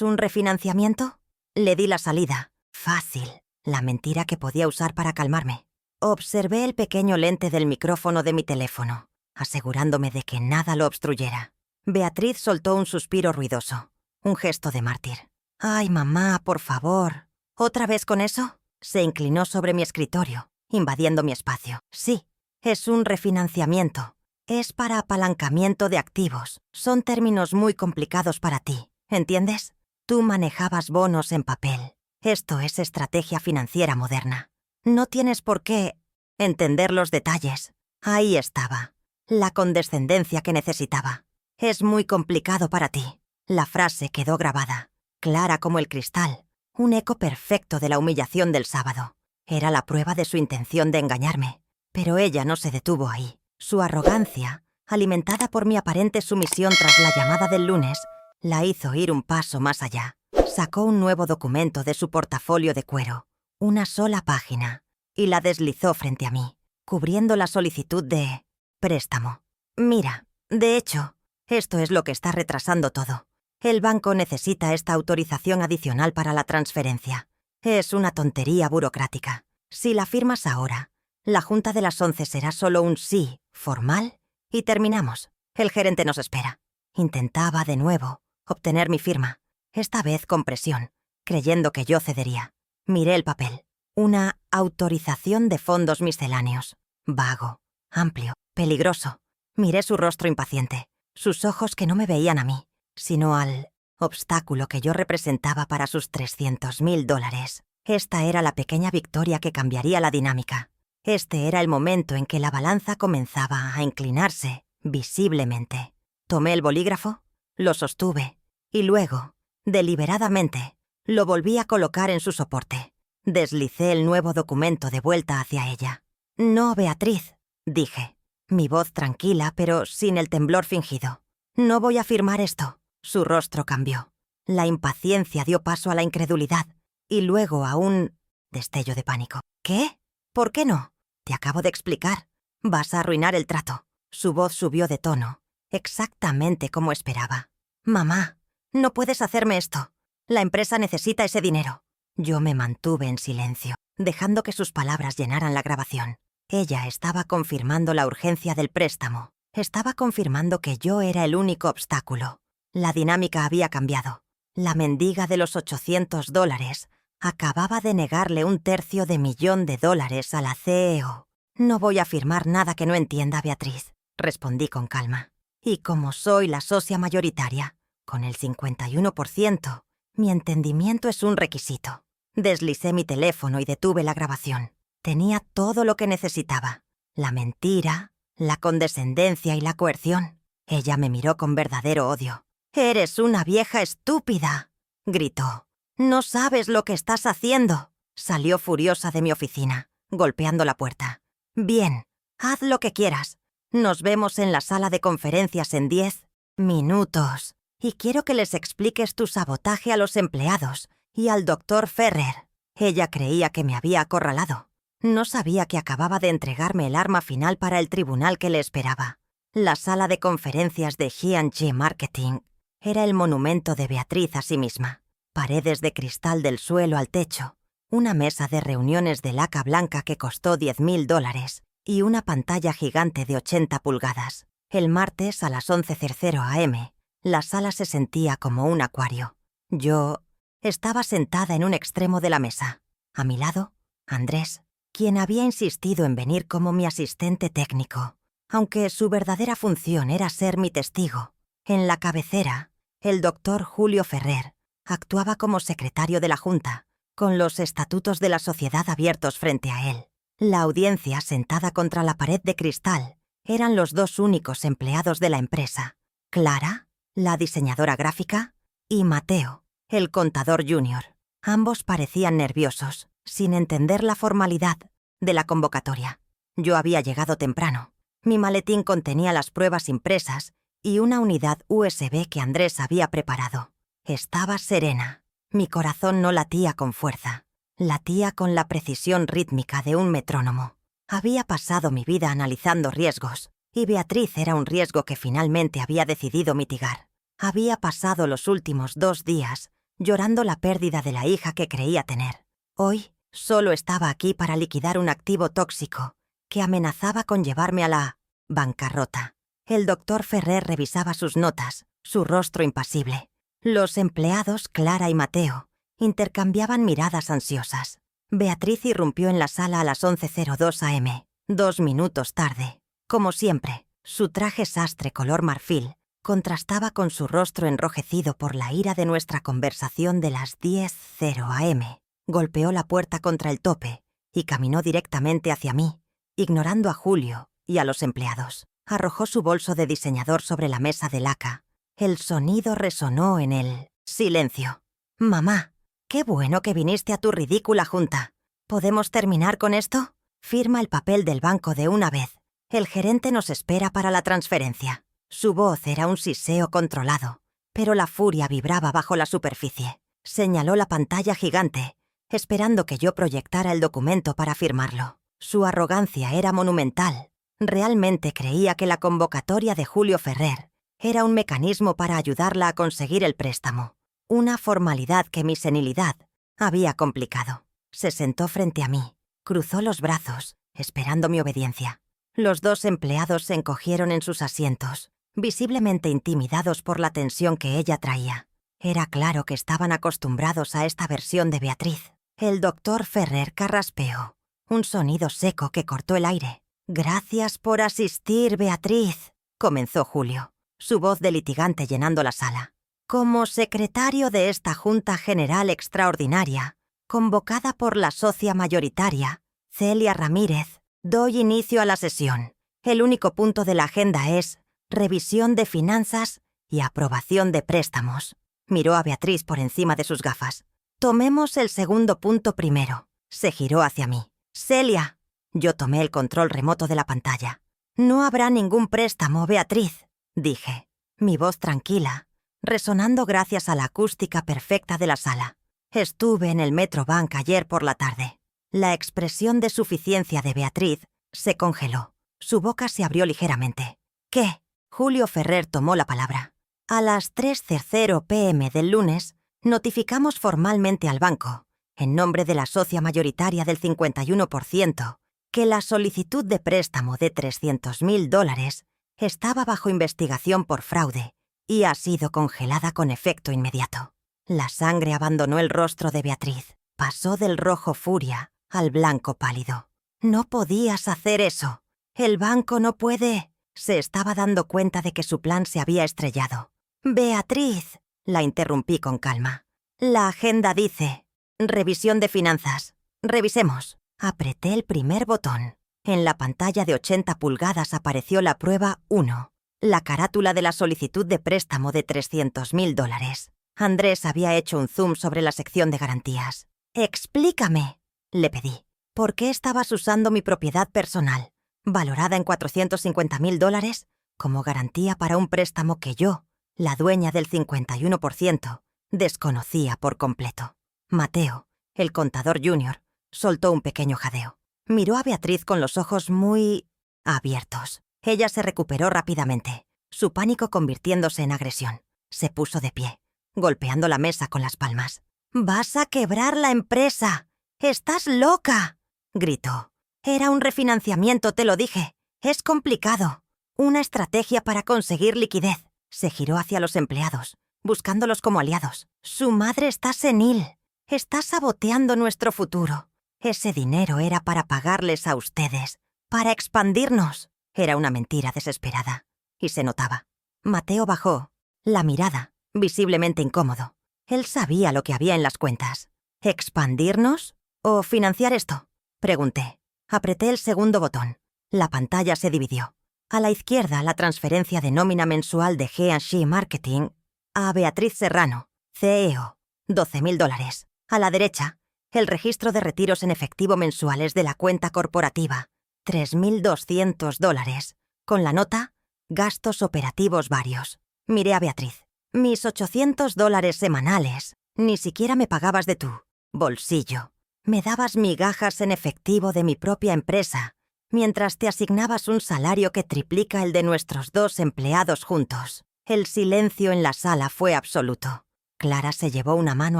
un refinanciamiento?» Le di la salida. Fácil, la mentira que podía usar para calmarme. Observé el pequeño lente del micrófono de mi teléfono, asegurándome de que nada lo obstruyera. Beatriz soltó un suspiro ruidoso, un gesto de mártir. «Ay, mamá, por favor. ¿Otra vez con eso?» Se inclinó sobre mi escritorio, invadiendo mi espacio. «Sí, es un refinanciamiento. Es para apalancamiento de activos. Son términos muy complicados para ti, ¿entiendes? Tú manejabas bonos en papel. Esto es estrategia financiera moderna. No tienes por qué entender los detalles». Ahí estaba, la condescendencia que necesitaba. «Es muy complicado para ti». La frase quedó grabada, clara como el cristal, un eco perfecto de la humillación del sábado. Era la prueba de su intención de engañarme. Pero ella no se detuvo ahí. Su arrogancia, alimentada por mi aparente sumisión tras la llamada del lunes, la hizo ir un paso más allá. Sacó un nuevo documento de su portafolio de cuero, una sola página, y la deslizó frente a mí, cubriendo la solicitud de préstamo. Mira, de hecho, esto es lo que está retrasando todo. El banco necesita esta autorización adicional para la transferencia. Es una tontería burocrática. Si la firmas ahora, la junta de las 11 será solo un sí formal y terminamos. El gerente nos espera. Intentaba, de nuevo, obtener mi firma, esta vez con presión, creyendo que yo cedería. Miré el papel. Una autorización de fondos misceláneos. Vago, amplio, peligroso. Miré su rostro impaciente, sus ojos que no me veían a mí, sino al obstáculo que yo representaba para sus $300,000. Esta era la pequeña victoria que cambiaría la dinámica. Este era el momento en que la balanza comenzaba a inclinarse visiblemente. Tomé el bolígrafo, lo sostuve y luego, deliberadamente, lo volví a colocar en su soporte. Deslicé el nuevo documento de vuelta hacia ella. «No, Beatriz», dije, mi voz tranquila pero sin el temblor fingido. «No voy a firmar esto». Su rostro cambió. La impaciencia dio paso a la incredulidad y luego a un destello de pánico. «¿Qué? ¿Por qué no? Te acabo de explicar. Vas a arruinar el trato». Su voz subió de tono, exactamente como esperaba. «Mamá, no puedes hacerme esto. La empresa necesita ese dinero». Yo me mantuve en silencio, dejando que sus palabras llenaran la grabación. Ella estaba confirmando la urgencia del préstamo. Estaba confirmando que yo era el único obstáculo. La dinámica había cambiado. La mendiga de los $800 acababa de negarle $250,000 a la CEO. «No voy a firmar nada que no entienda, Beatriz», respondí con calma. «Y como soy la socia mayoritaria, con el 51%, mi entendimiento es un requisito». Deslicé mi teléfono y detuve la grabación. Tenía todo lo que necesitaba. La mentira, la condescendencia y la coerción. Ella me miró con verdadero odio. «Eres una vieja estúpida», gritó. «No sabes lo que estás haciendo». Salió furiosa de mi oficina, golpeando la puerta. «Bien, haz lo que quieras. Nos vemos en la sala de conferencias en 10 minutos. Y quiero que les expliques tu sabotaje a los empleados y al Dr. Ferrer». Ella creía que me había acorralado. No sabía que acababa de entregarme el arma final para el tribunal que le esperaba. La sala de conferencias de G&G Marketing era el monumento de Beatriz a sí misma. Paredes de cristal del suelo al techo, una mesa de reuniones de laca blanca que costó $10,000 y una pantalla gigante de 80 pulgadas. El martes a las 11:00 am, la sala se sentía como un acuario. Yo estaba sentada en un extremo de la mesa. A mi lado, Andrés, quien había insistido en venir como mi asistente técnico, aunque su verdadera función era ser mi testigo. En la cabecera, el doctor Julio Ferrer actuaba como secretario de la Junta, con los estatutos de la sociedad abiertos frente a él. La audiencia, sentada contra la pared de cristal, eran los dos únicos empleados de la empresa: Clara, la diseñadora gráfica, y Mateo, el contador junior. Ambos parecían nerviosos, sin entender la formalidad de la convocatoria. Yo había llegado temprano. Mi maletín contenía las pruebas impresas y una unidad USB que Andrés había preparado. Estaba serena. Mi corazón no latía con fuerza. Latía con la precisión rítmica de un metrónomo. Había pasado mi vida analizando riesgos, y Beatriz era un riesgo que finalmente había decidido mitigar. Había pasado los últimos 2 días llorando la pérdida de la hija que creía tener. Hoy solo estaba aquí para liquidar un activo tóxico que amenazaba con llevarme a la bancarrota. El doctor Ferrer revisaba sus notas, su rostro impasible. Los empleados, Clara y Mateo, intercambiaban miradas ansiosas. Beatriz irrumpió en la sala a las 11:02 am, 2 minutos tarde. Como siempre, su traje sastre color marfil contrastaba con su rostro enrojecido por la ira de nuestra conversación de las 10:00 am. Golpeó la puerta contra el tope y caminó directamente hacia mí, ignorando a Julio y a los empleados. Arrojó su bolso de diseñador sobre la mesa de laca. El sonido resonó en el silencio. «Mamá», Qué bueno que viniste a tu ridícula junta. ¿Podemos terminar con esto? Firma el papel del banco de una vez. El gerente nos espera para la transferencia. Su voz era un siseo controlado, pero la furia vibraba bajo la superficie. Señaló la pantalla gigante, esperando que yo proyectara el documento para firmarlo. Su arrogancia era monumental. Realmente creía que la convocatoria de Julio Ferrer era un mecanismo para ayudarla a conseguir el préstamo. Una formalidad que mi senilidad había complicado. Se sentó frente a mí, cruzó los brazos, esperando mi obediencia. Los dos empleados se encogieron en sus asientos, visiblemente intimidados por la tensión que ella traía. Era claro que estaban acostumbrados a esta versión de Beatriz. El doctor Ferrer carraspeó, un sonido seco que cortó el aire. «Gracias por asistir, Beatriz», comenzó Julio, su voz de litigante llenando la sala. «Como secretario de esta Junta General Extraordinaria, convocada por la socia mayoritaria, Celia Ramírez, doy inicio a la sesión. El único punto de la agenda es revisión de finanzas y aprobación de préstamos». Miró a Beatriz por encima de sus gafas. «Tomemos el segundo punto primero». Se giró hacia mí. «Celia». Yo tomé el control remoto de la pantalla. «No habrá ningún préstamo, Beatriz», dije, mi voz tranquila, resonando gracias a la acústica perfecta de la sala. Estuve en el Metrobank ayer por la tarde. La expresión de suficiencia de Beatriz se congeló. Su boca se abrió ligeramente. «¿Qué?» Julio Ferrer tomó la palabra. «A las 3:00 p.m. del lunes, notificamos formalmente al banco, en nombre de la socia mayoritaria del 51%, que la solicitud de préstamo de $300.000 estaba bajo investigación por fraude y ha sido congelada con efecto inmediato». La sangre abandonó el rostro de Beatriz. Pasó del rojo furia al blanco pálido. «No podías hacer eso. El banco no puede». Se estaba dando cuenta de que su plan se había estrellado. «Beatriz», la interrumpí con calma. «La agenda dice, revisión de finanzas. Revisemos». Apreté el primer botón. En la pantalla de 80 pulgadas apareció la prueba 1, la carátula de la solicitud de préstamo de $300.000. Andrés había hecho un zoom sobre la sección de garantías. «Explícame», le pedí. «¿Por qué estabas usando mi propiedad personal, valorada en $450.000, como garantía para un préstamo que yo, la dueña del 51%, desconocía por completo?» Mateo, el contador junior, soltó un pequeño jadeo. Miró a Beatriz con los ojos muy abiertos. Ella se recuperó rápidamente, su pánico convirtiéndose en agresión. Se puso de pie, golpeando la mesa con las palmas. «¡Vas a quebrar la empresa! ¡Estás loca!», gritó. «Era un refinanciamiento, te lo dije. Es complicado. Una estrategia para conseguir liquidez». Se giró hacia los empleados, buscándolos como aliados. «Su madre está senil. Está saboteando nuestro futuro. Ese dinero era para pagarles a ustedes, para expandirnos». Era una mentira desesperada, y se notaba. Mateo bajó la mirada, visiblemente incómodo. Él sabía lo que había en las cuentas. «¿Expandirnos o financiar esto?», pregunté. Apreté el segundo botón. La pantalla se dividió. A la izquierda, la transferencia de nómina mensual de G&G Marketing a Beatriz Serrano, CEO, $12.000. A la derecha, el registro de retiros en efectivo mensuales de la cuenta corporativa, $3.200, con la nota «Gastos operativos varios». Miré a Beatriz. «Mis $800 semanales. Ni siquiera me pagabas de tu bolsillo. Me dabas migajas en efectivo de mi propia empresa, mientras te asignabas un salario que triplica el de nuestros 2 empleados juntos». El silencio en la sala fue absoluto. Clara se llevó una mano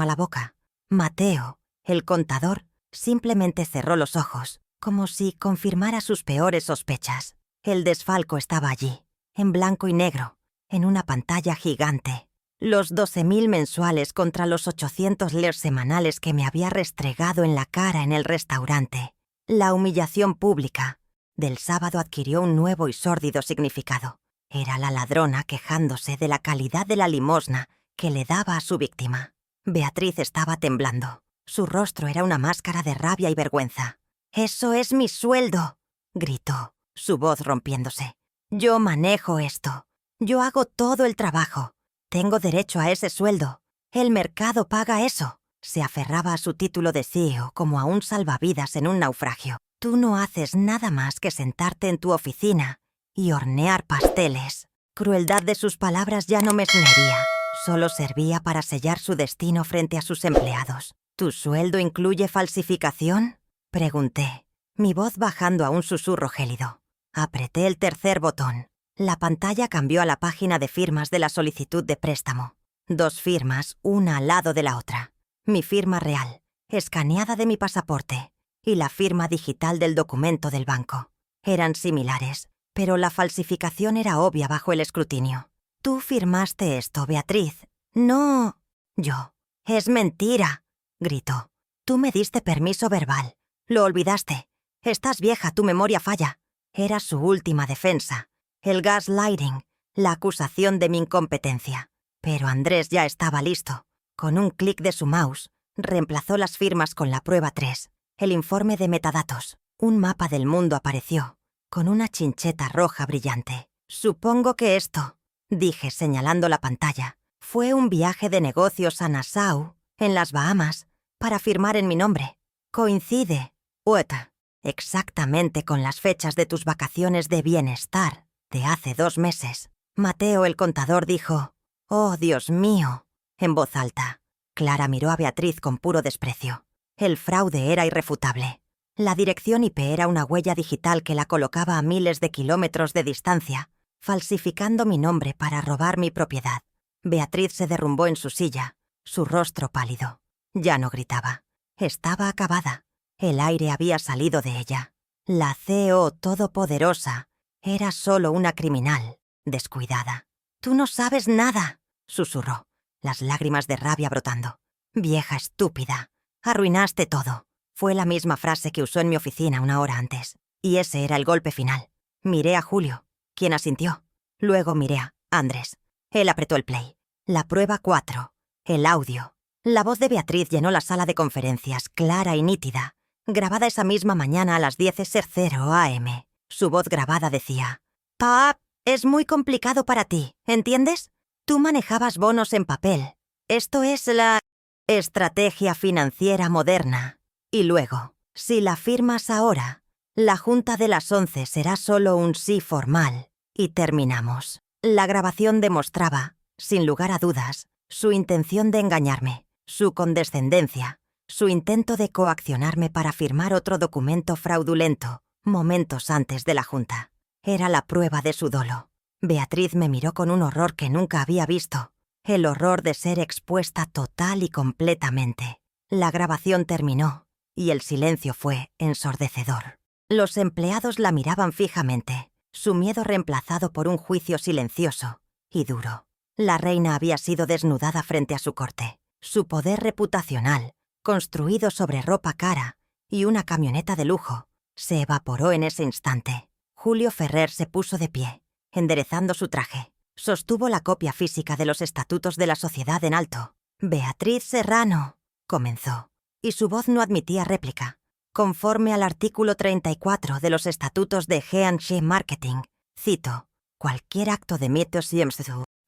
a la boca. Mateo, el contador, simplemente cerró los ojos, como si confirmara sus peores sospechas. El desfalco estaba allí, en blanco y negro, en una pantalla gigante. Los 12.000 mensuales contra los 800 leers semanales que me había restregado en la cara en el restaurante. La humillación pública del sábado adquirió un nuevo y sórdido significado. Era la ladrona quejándose de la calidad de la limosna que le daba a su víctima. Beatriz estaba temblando. Su rostro era una máscara de rabia y vergüenza. «¡Eso es mi sueldo!», gritó, su voz rompiéndose. «Yo manejo esto. Yo hago todo el trabajo. Tengo derecho a ese sueldo. El mercado paga eso». Se aferraba a su título de CEO como a un salvavidas en un naufragio. Tú no haces nada más que sentarte en tu oficina y hornear pasteles. Crueldad de sus palabras ya no me esmería. Solo servía para sellar su destino frente a sus empleados. ¿Tu sueldo incluye falsificación?, pregunté, mi voz bajando a un susurro gélido. Apreté el tercer botón. La pantalla cambió a la página de firmas de la solicitud de préstamo. 2 firmas, una al lado de la otra. Mi firma real, escaneada de mi pasaporte, y la firma digital del documento del banco. Eran similares, pero la falsificación era obvia bajo el escrutinio. «Tú firmaste esto, Beatriz». «No». Yo. «Es mentira», gritó. «Tú me diste permiso verbal. Lo olvidaste. Estás vieja, tu memoria falla». Era su última defensa. El gaslighting, la acusación de mi incompetencia. Pero Andrés ya estaba listo. Con un clic de su mouse, reemplazó las firmas con la prueba 3, el informe de metadatos. Un mapa del mundo apareció, con una chincheta roja brillante. «Supongo que esto», dije señalando la pantalla, «fue un viaje de negocios a Nassau, en las Bahamas, para firmar en mi nombre. Coincide, Ueta, exactamente con las fechas de tus vacaciones de bienestar de hace 2 meses». Mateo, el contador, dijo, «Oh, Dios mío», en voz alta. Clara miró a Beatriz con puro desprecio. El fraude era irrefutable. La dirección IP era una huella digital que la colocaba a miles de kilómetros de distancia, falsificando mi nombre para robar mi propiedad. Beatriz se derrumbó en su silla, su rostro pálido. Ya no gritaba. Estaba acabada. El aire había salido de ella. La CEO todopoderosa era solo una criminal, descuidada. «Tú no sabes nada», susurró, las lágrimas de rabia brotando. «Vieja estúpida, arruinaste todo». Fue la misma frase que usó en mi oficina 1 hora antes. Y ese era el golpe final. Miré a Julio, quien asintió. Luego miré a Andrés. Él apretó el play. La prueba 4. El audio. La voz de Beatriz llenó la sala de conferencias, clara y nítida, grabada esa misma mañana a las 10:00 AM. Su voz grabada decía, «Pap, es muy complicado para ti, ¿entiendes? Tú manejabas bonos en papel. Esto es la estrategia financiera moderna. Y luego, si la firmas ahora, la junta de las 11 será solo un sí formal. Y terminamos». La grabación demostraba, sin lugar a dudas, su intención de engañarme, su condescendencia, su intento de coaccionarme para firmar otro documento fraudulento, momentos antes de la junta. Era la prueba de su dolo. Beatriz me miró con un horror que nunca había visto, el horror de ser expuesta total y completamente. La grabación terminó, y el silencio fue ensordecedor. Los empleados la miraban fijamente, su miedo reemplazado por un juicio silencioso y duro. La reina había sido desnudada frente a su corte. Su poder reputacional, construido sobre ropa cara y una camioneta de lujo, se evaporó en ese instante. Julio Ferrer se puso de pie, enderezando su traje. Sostuvo la copia física de los estatutos de la sociedad en alto. «Beatriz Serrano», comenzó, y su voz no admitía réplica. «Conforme al artículo 34 de los estatutos de G&G Marketing, cito, cualquier acto de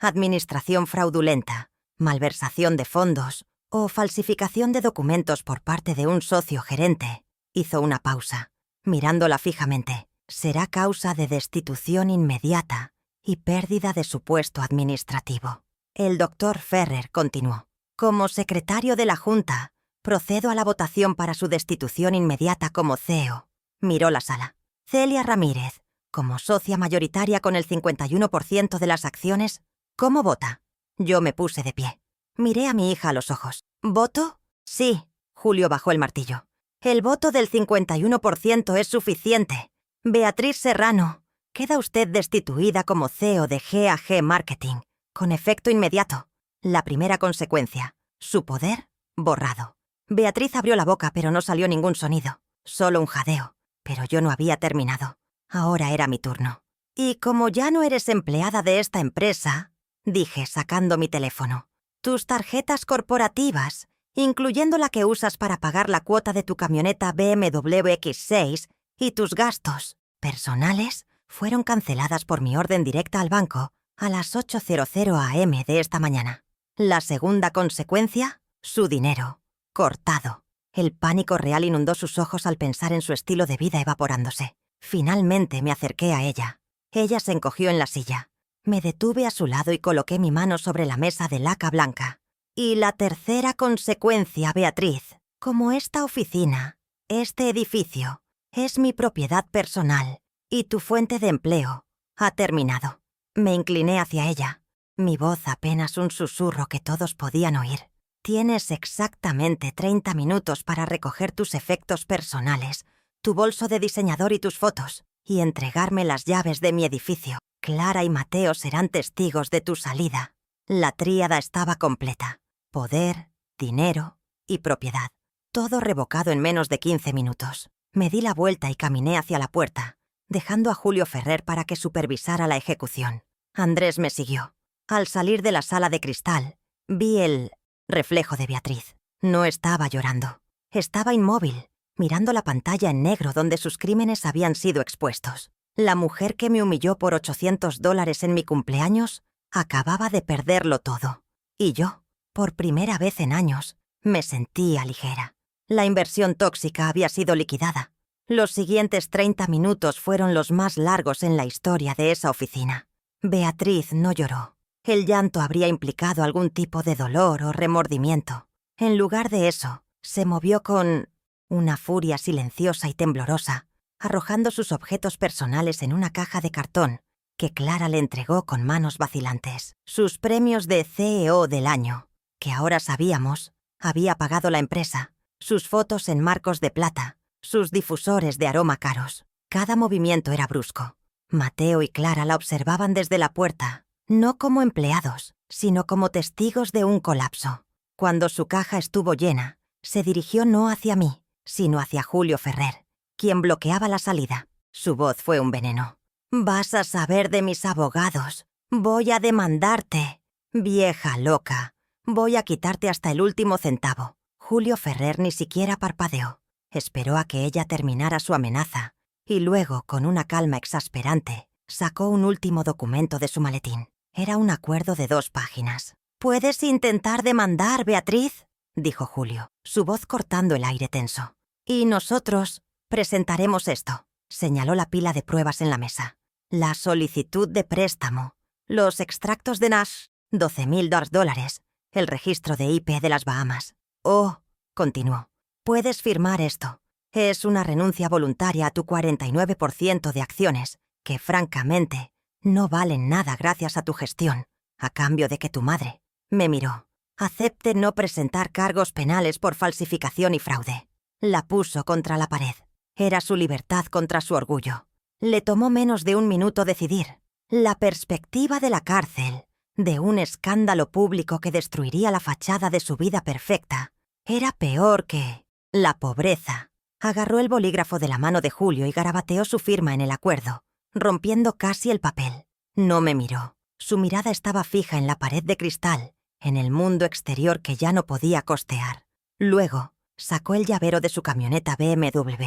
administración fraudulenta, malversación de fondos o falsificación de documentos por parte de un socio gerente», hizo una pausa, mirándola fijamente, «será causa de destitución inmediata y pérdida de su puesto administrativo». El doctor Ferrer continuó, «Como secretario de la Junta, procedo a la votación para su destitución inmediata como CEO». Miró la sala. «Celia Ramírez, como socia mayoritaria con el 51% de las acciones, ¿cómo vota?» Yo me puse de pie. Miré a mi hija a los ojos. «¿Voto?» «Sí», Julio bajó el martillo. «El voto del 51% es suficiente. Beatriz Serrano, queda usted destituida como CEO de G&G Marketing, con efecto inmediato. La primera consecuencia, su poder borrado». Beatriz abrió la boca, pero no salió ningún sonido, solo un jadeo. Pero yo no había terminado. Ahora era mi turno. «Y como ya no eres empleada de esta empresa», dije sacando mi teléfono, «tus tarjetas corporativas, incluyendo la que usas para pagar la cuota de tu camioneta BMW X6 y tus gastos personales, fueron canceladas por mi orden directa al banco a las 8:00 AM de esta mañana. La segunda consecuencia, su dinero cortado. El pánico real inundó sus ojos al pensar en su estilo de vida evaporándose. Finalmente me acerqué a ella. Ella se encogió en la silla. Me detuve a su lado y coloqué mi mano sobre la mesa de laca blanca. Y la tercera consecuencia, Beatriz. Como esta oficina, este edificio, es mi propiedad personal y tu fuente de empleo, ha terminado. Me incliné hacia ella. Mi voz apenas un susurro que todos podían oír. Tienes exactamente 30 minutos para recoger tus efectos personales, tu bolso de diseñador y tus fotos, y entregarme las llaves de mi edificio. Clara y Mateo serán testigos de tu salida. La tríada estaba completa. Poder, dinero y propiedad. Todo revocado en menos de 15 minutos. Me di la vuelta y caminé hacia la puerta, dejando a Julio Ferrer para que supervisara la ejecución. Andrés me siguió. Al salir de la sala de cristal, vi el reflejo de Beatriz. No estaba llorando. Estaba inmóvil, mirando la pantalla en negro donde sus crímenes habían sido expuestos. La mujer que me humilló por $800 en mi cumpleaños acababa de perderlo todo. Y yo, por primera vez en años, me sentía ligera. La inversión tóxica había sido liquidada. Los siguientes 30 minutos fueron los más largos en la historia de esa oficina. Beatriz no lloró. El llanto habría implicado algún tipo de dolor o remordimiento. En lugar de eso, se movió con una furia silenciosa y temblorosa, arrojando sus objetos personales en una caja de cartón que Clara le entregó con manos vacilantes. Sus premios de CEO del año, que ahora sabíamos, había pagado la empresa, sus fotos en marcos de plata, sus difusores de aroma caros. Cada movimiento era brusco. Mateo y Clara la observaban desde la puerta, no como empleados, sino como testigos de un colapso. Cuando su caja estuvo llena, se dirigió no hacia mí, sino hacia Julio Ferrer, quien bloqueaba la salida. Su voz fue un veneno. «Vas a saber de mis abogados. Voy a demandarte. Vieja loca. Voy a quitarte hasta el último centavo». Julio Ferrer ni siquiera parpadeó. Esperó a que ella terminara su amenaza y luego, con una calma exasperante, sacó un último documento de su maletín. Era un acuerdo de 2 páginas. «Puedes intentar demandar, Beatriz», dijo Julio, su voz cortando el aire tenso. «Y nosotros presentaremos esto», señaló la pila de pruebas en la mesa. La solicitud de préstamo, los extractos de Nash, $12,000, el registro de IP de las Bahamas. «Oh», continuó, «puedes firmar esto. Es una renuncia voluntaria a tu 49% de acciones, que francamente no valen nada gracias a tu gestión, a cambio de que tu madre», me miró, «acepte no presentar cargos penales por falsificación y fraude». La puso contra la pared. Era su libertad contra su orgullo. Le tomó menos de 1 minuto decidir. La perspectiva de la cárcel, de un escándalo público que destruiría la fachada de su vida perfecta, era peor que la pobreza. Agarró el bolígrafo de la mano de Julio y garabateó su firma en el acuerdo, rompiendo casi el papel. No me miró. Su mirada estaba fija en la pared de cristal, en el mundo exterior que ya no podía costear. Luego, sacó el llavero de su camioneta BMW,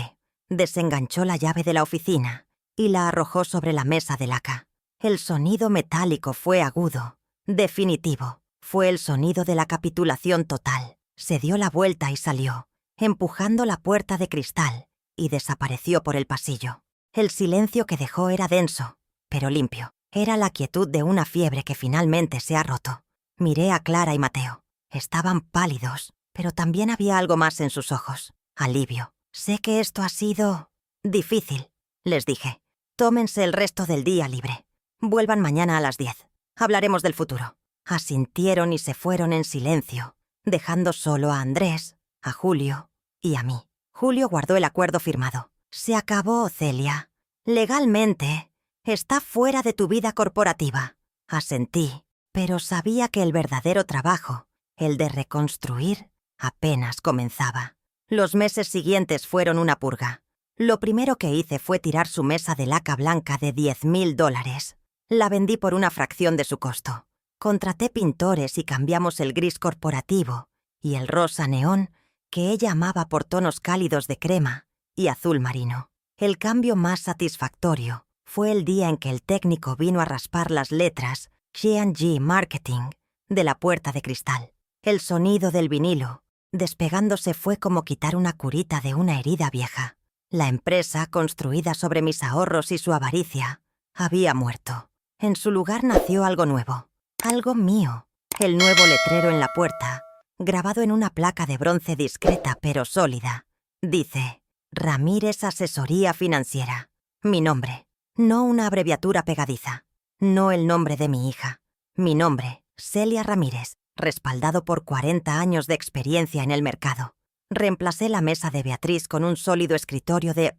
desenganchó la llave de la oficina y la arrojó sobre la mesa de laca. El sonido metálico fue agudo, definitivo. Fue el sonido de la capitulación total. Se dio la vuelta y salió, empujando la puerta de cristal, y desapareció por el pasillo. El silencio que dejó era denso, pero limpio. Era la quietud de una fiebre que finalmente se ha roto. Miré a Clara y Mateo. Estaban pálidos, pero también había algo más en sus ojos. Alivio. «Sé que esto ha sido difícil», les dije. «Tómense el resto del día libre. Vuelvan mañana a las 10. Hablaremos del futuro». Asintieron y se fueron en silencio, dejando solo a Andrés, a Julio y a mí. Julio guardó el acuerdo firmado. «Se acabó, Celia. Legalmente, está fuera de tu vida corporativa». Asentí, pero sabía que el verdadero trabajo, el de reconstruir, apenas comenzaba. Los meses siguientes fueron una purga. Lo primero que hice fue tirar su mesa de laca blanca de $10,000. La vendí por una fracción de su costo. Contraté pintores y cambiamos el gris corporativo y el rosa neón que ella amaba por tonos cálidos de crema y azul marino. El cambio más satisfactorio fue el día en que el técnico vino a raspar las letras G&G Marketing de la puerta de cristal. El sonido del vinilo Despegándose fue como quitar una curita de una herida vieja. La empresa, construida sobre mis ahorros y su avaricia, había muerto. En su lugar nació algo nuevo, algo mío. El nuevo letrero en la puerta, grabado en una placa de bronce discreta pero sólida, dice: Ramírez Asesoría Financiera. Mi nombre, no una abreviatura pegadiza, no el nombre de mi hija. Mi nombre, Celia Ramírez, respaldado por 40 años de experiencia en el mercado. Reemplacé la mesa de Beatriz con un sólido escritorio de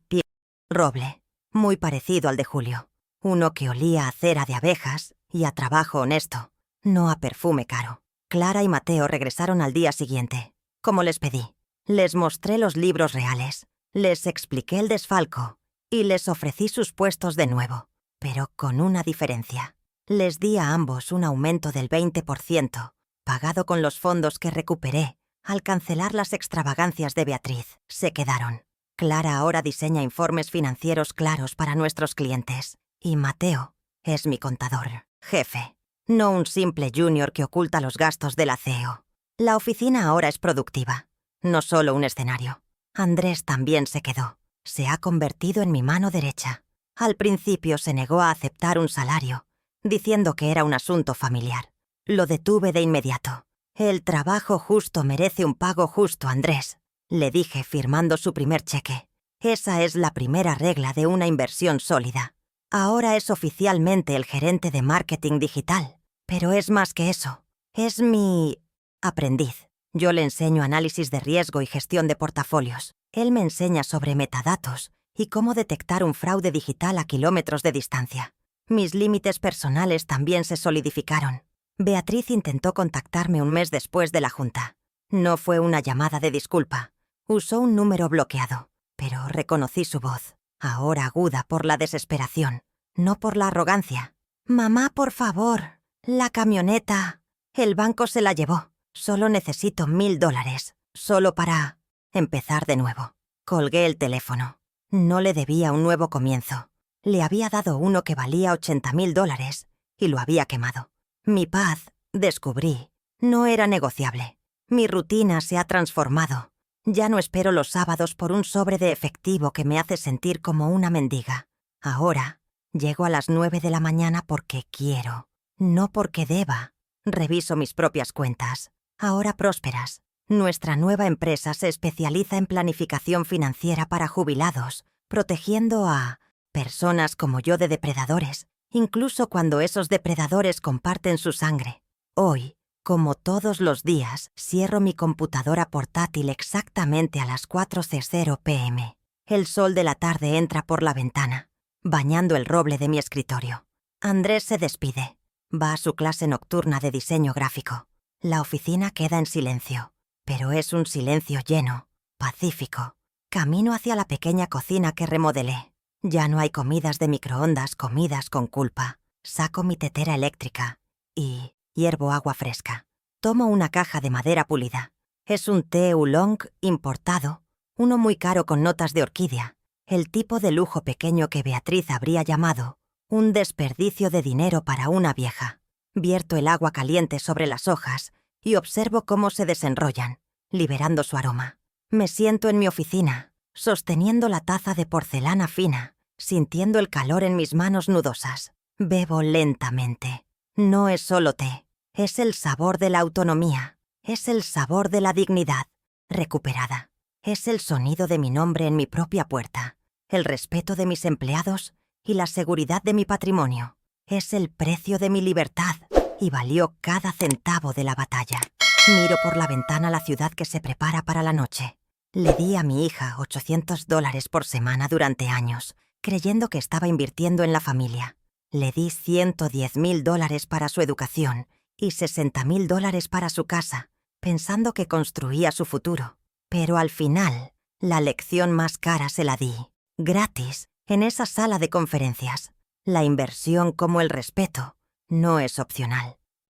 roble, muy parecido al de Julio. Uno que olía a cera de abejas y a trabajo honesto, no a perfume caro. Clara y Mateo regresaron al día siguiente, como les pedí. Les mostré los libros reales, les expliqué el desfalco y les ofrecí sus puestos de nuevo, pero con una diferencia. Les di a ambos un aumento del 20%, pagado con los fondos que recuperé al cancelar las extravagancias de Beatriz. Se quedaron. Clara ahora diseña informes financieros claros para nuestros clientes. Y Mateo es mi contador, jefe. No un simple junior que oculta los gastos del CEO. La oficina ahora es productiva, no solo un escenario. Andrés también se quedó. Se ha convertido en mi mano derecha. Al principio se negó a aceptar un salario, diciendo que era un asunto familiar. Lo detuve de inmediato. El trabajo justo merece un pago justo, Andrés, le dije firmando su primer cheque. Esa es la primera regla de una inversión sólida. Ahora es oficialmente el gerente de marketing digital, pero es más que eso. Es mi aprendiz. Yo le enseño análisis de riesgo y gestión de portafolios. Él me enseña sobre metadatos y cómo detectar un fraude digital a kilómetros de distancia. Mis límites personales también se solidificaron. Beatriz intentó contactarme un mes después de la junta. No fue una llamada de disculpa. Usó un número bloqueado, pero reconocí su voz, ahora aguda por la desesperación, no por la arrogancia. «Mamá, por favor, la camioneta. El banco se la llevó. Solo necesito $1000, solo para...» Empezar de nuevo. Colgué el teléfono. No le debía un nuevo comienzo. Le había dado uno que valía $80,000 y lo había quemado. Mi paz, descubrí, no era negociable. Mi rutina se ha transformado. Ya no espero los sábados por un sobre de efectivo que me hace sentir como una mendiga. Ahora, llego a las 9 de la mañana porque quiero, no porque deba. Reviso mis propias cuentas, ahora prósperas. Nuestra nueva empresa se especializa en planificación financiera para jubilados, protegiendo a personas como yo de depredadores, incluso cuando esos depredadores comparten su sangre. Hoy, como todos los días, cierro mi computadora portátil exactamente a las 4:00 p.m. El sol de la tarde entra por la ventana, bañando el roble de mi escritorio. Andrés se despide. Va a su clase nocturna de diseño gráfico. La oficina queda en silencio, pero es un silencio lleno, pacífico. Camino hacia la pequeña cocina que remodelé. Ya no hay comidas de microondas comidas con culpa. Saco mi tetera eléctrica y hiervo agua fresca. Tomo una caja de madera pulida. Es un té oolong importado, uno muy caro con notas de orquídea, el tipo de lujo pequeño que Beatriz habría llamado un desperdicio de dinero para una vieja. Vierto el agua caliente sobre las hojas y observo cómo se desenrollan, liberando su aroma. Me siento en mi oficina, sosteniendo la taza de porcelana fina, sintiendo el calor en mis manos nudosas. Bebo lentamente. No es solo té, es el sabor de la autonomía, es el sabor de la dignidad recuperada, es el sonido de mi nombre en mi propia puerta, el respeto de mis empleados y la seguridad de mi patrimonio. Es el precio de mi libertad y valió cada centavo de la batalla. Miro por la ventana la ciudad que se prepara para la noche. Le di a mi hija $800 por semana durante años, creyendo que estaba invirtiendo en la familia. Le di $110,000 para su educación y $60,000 para su casa, pensando que construía su futuro. Pero al final, la lección más cara se la di, gratis, en esa sala de conferencias. La inversión, como el respeto, no es opcional.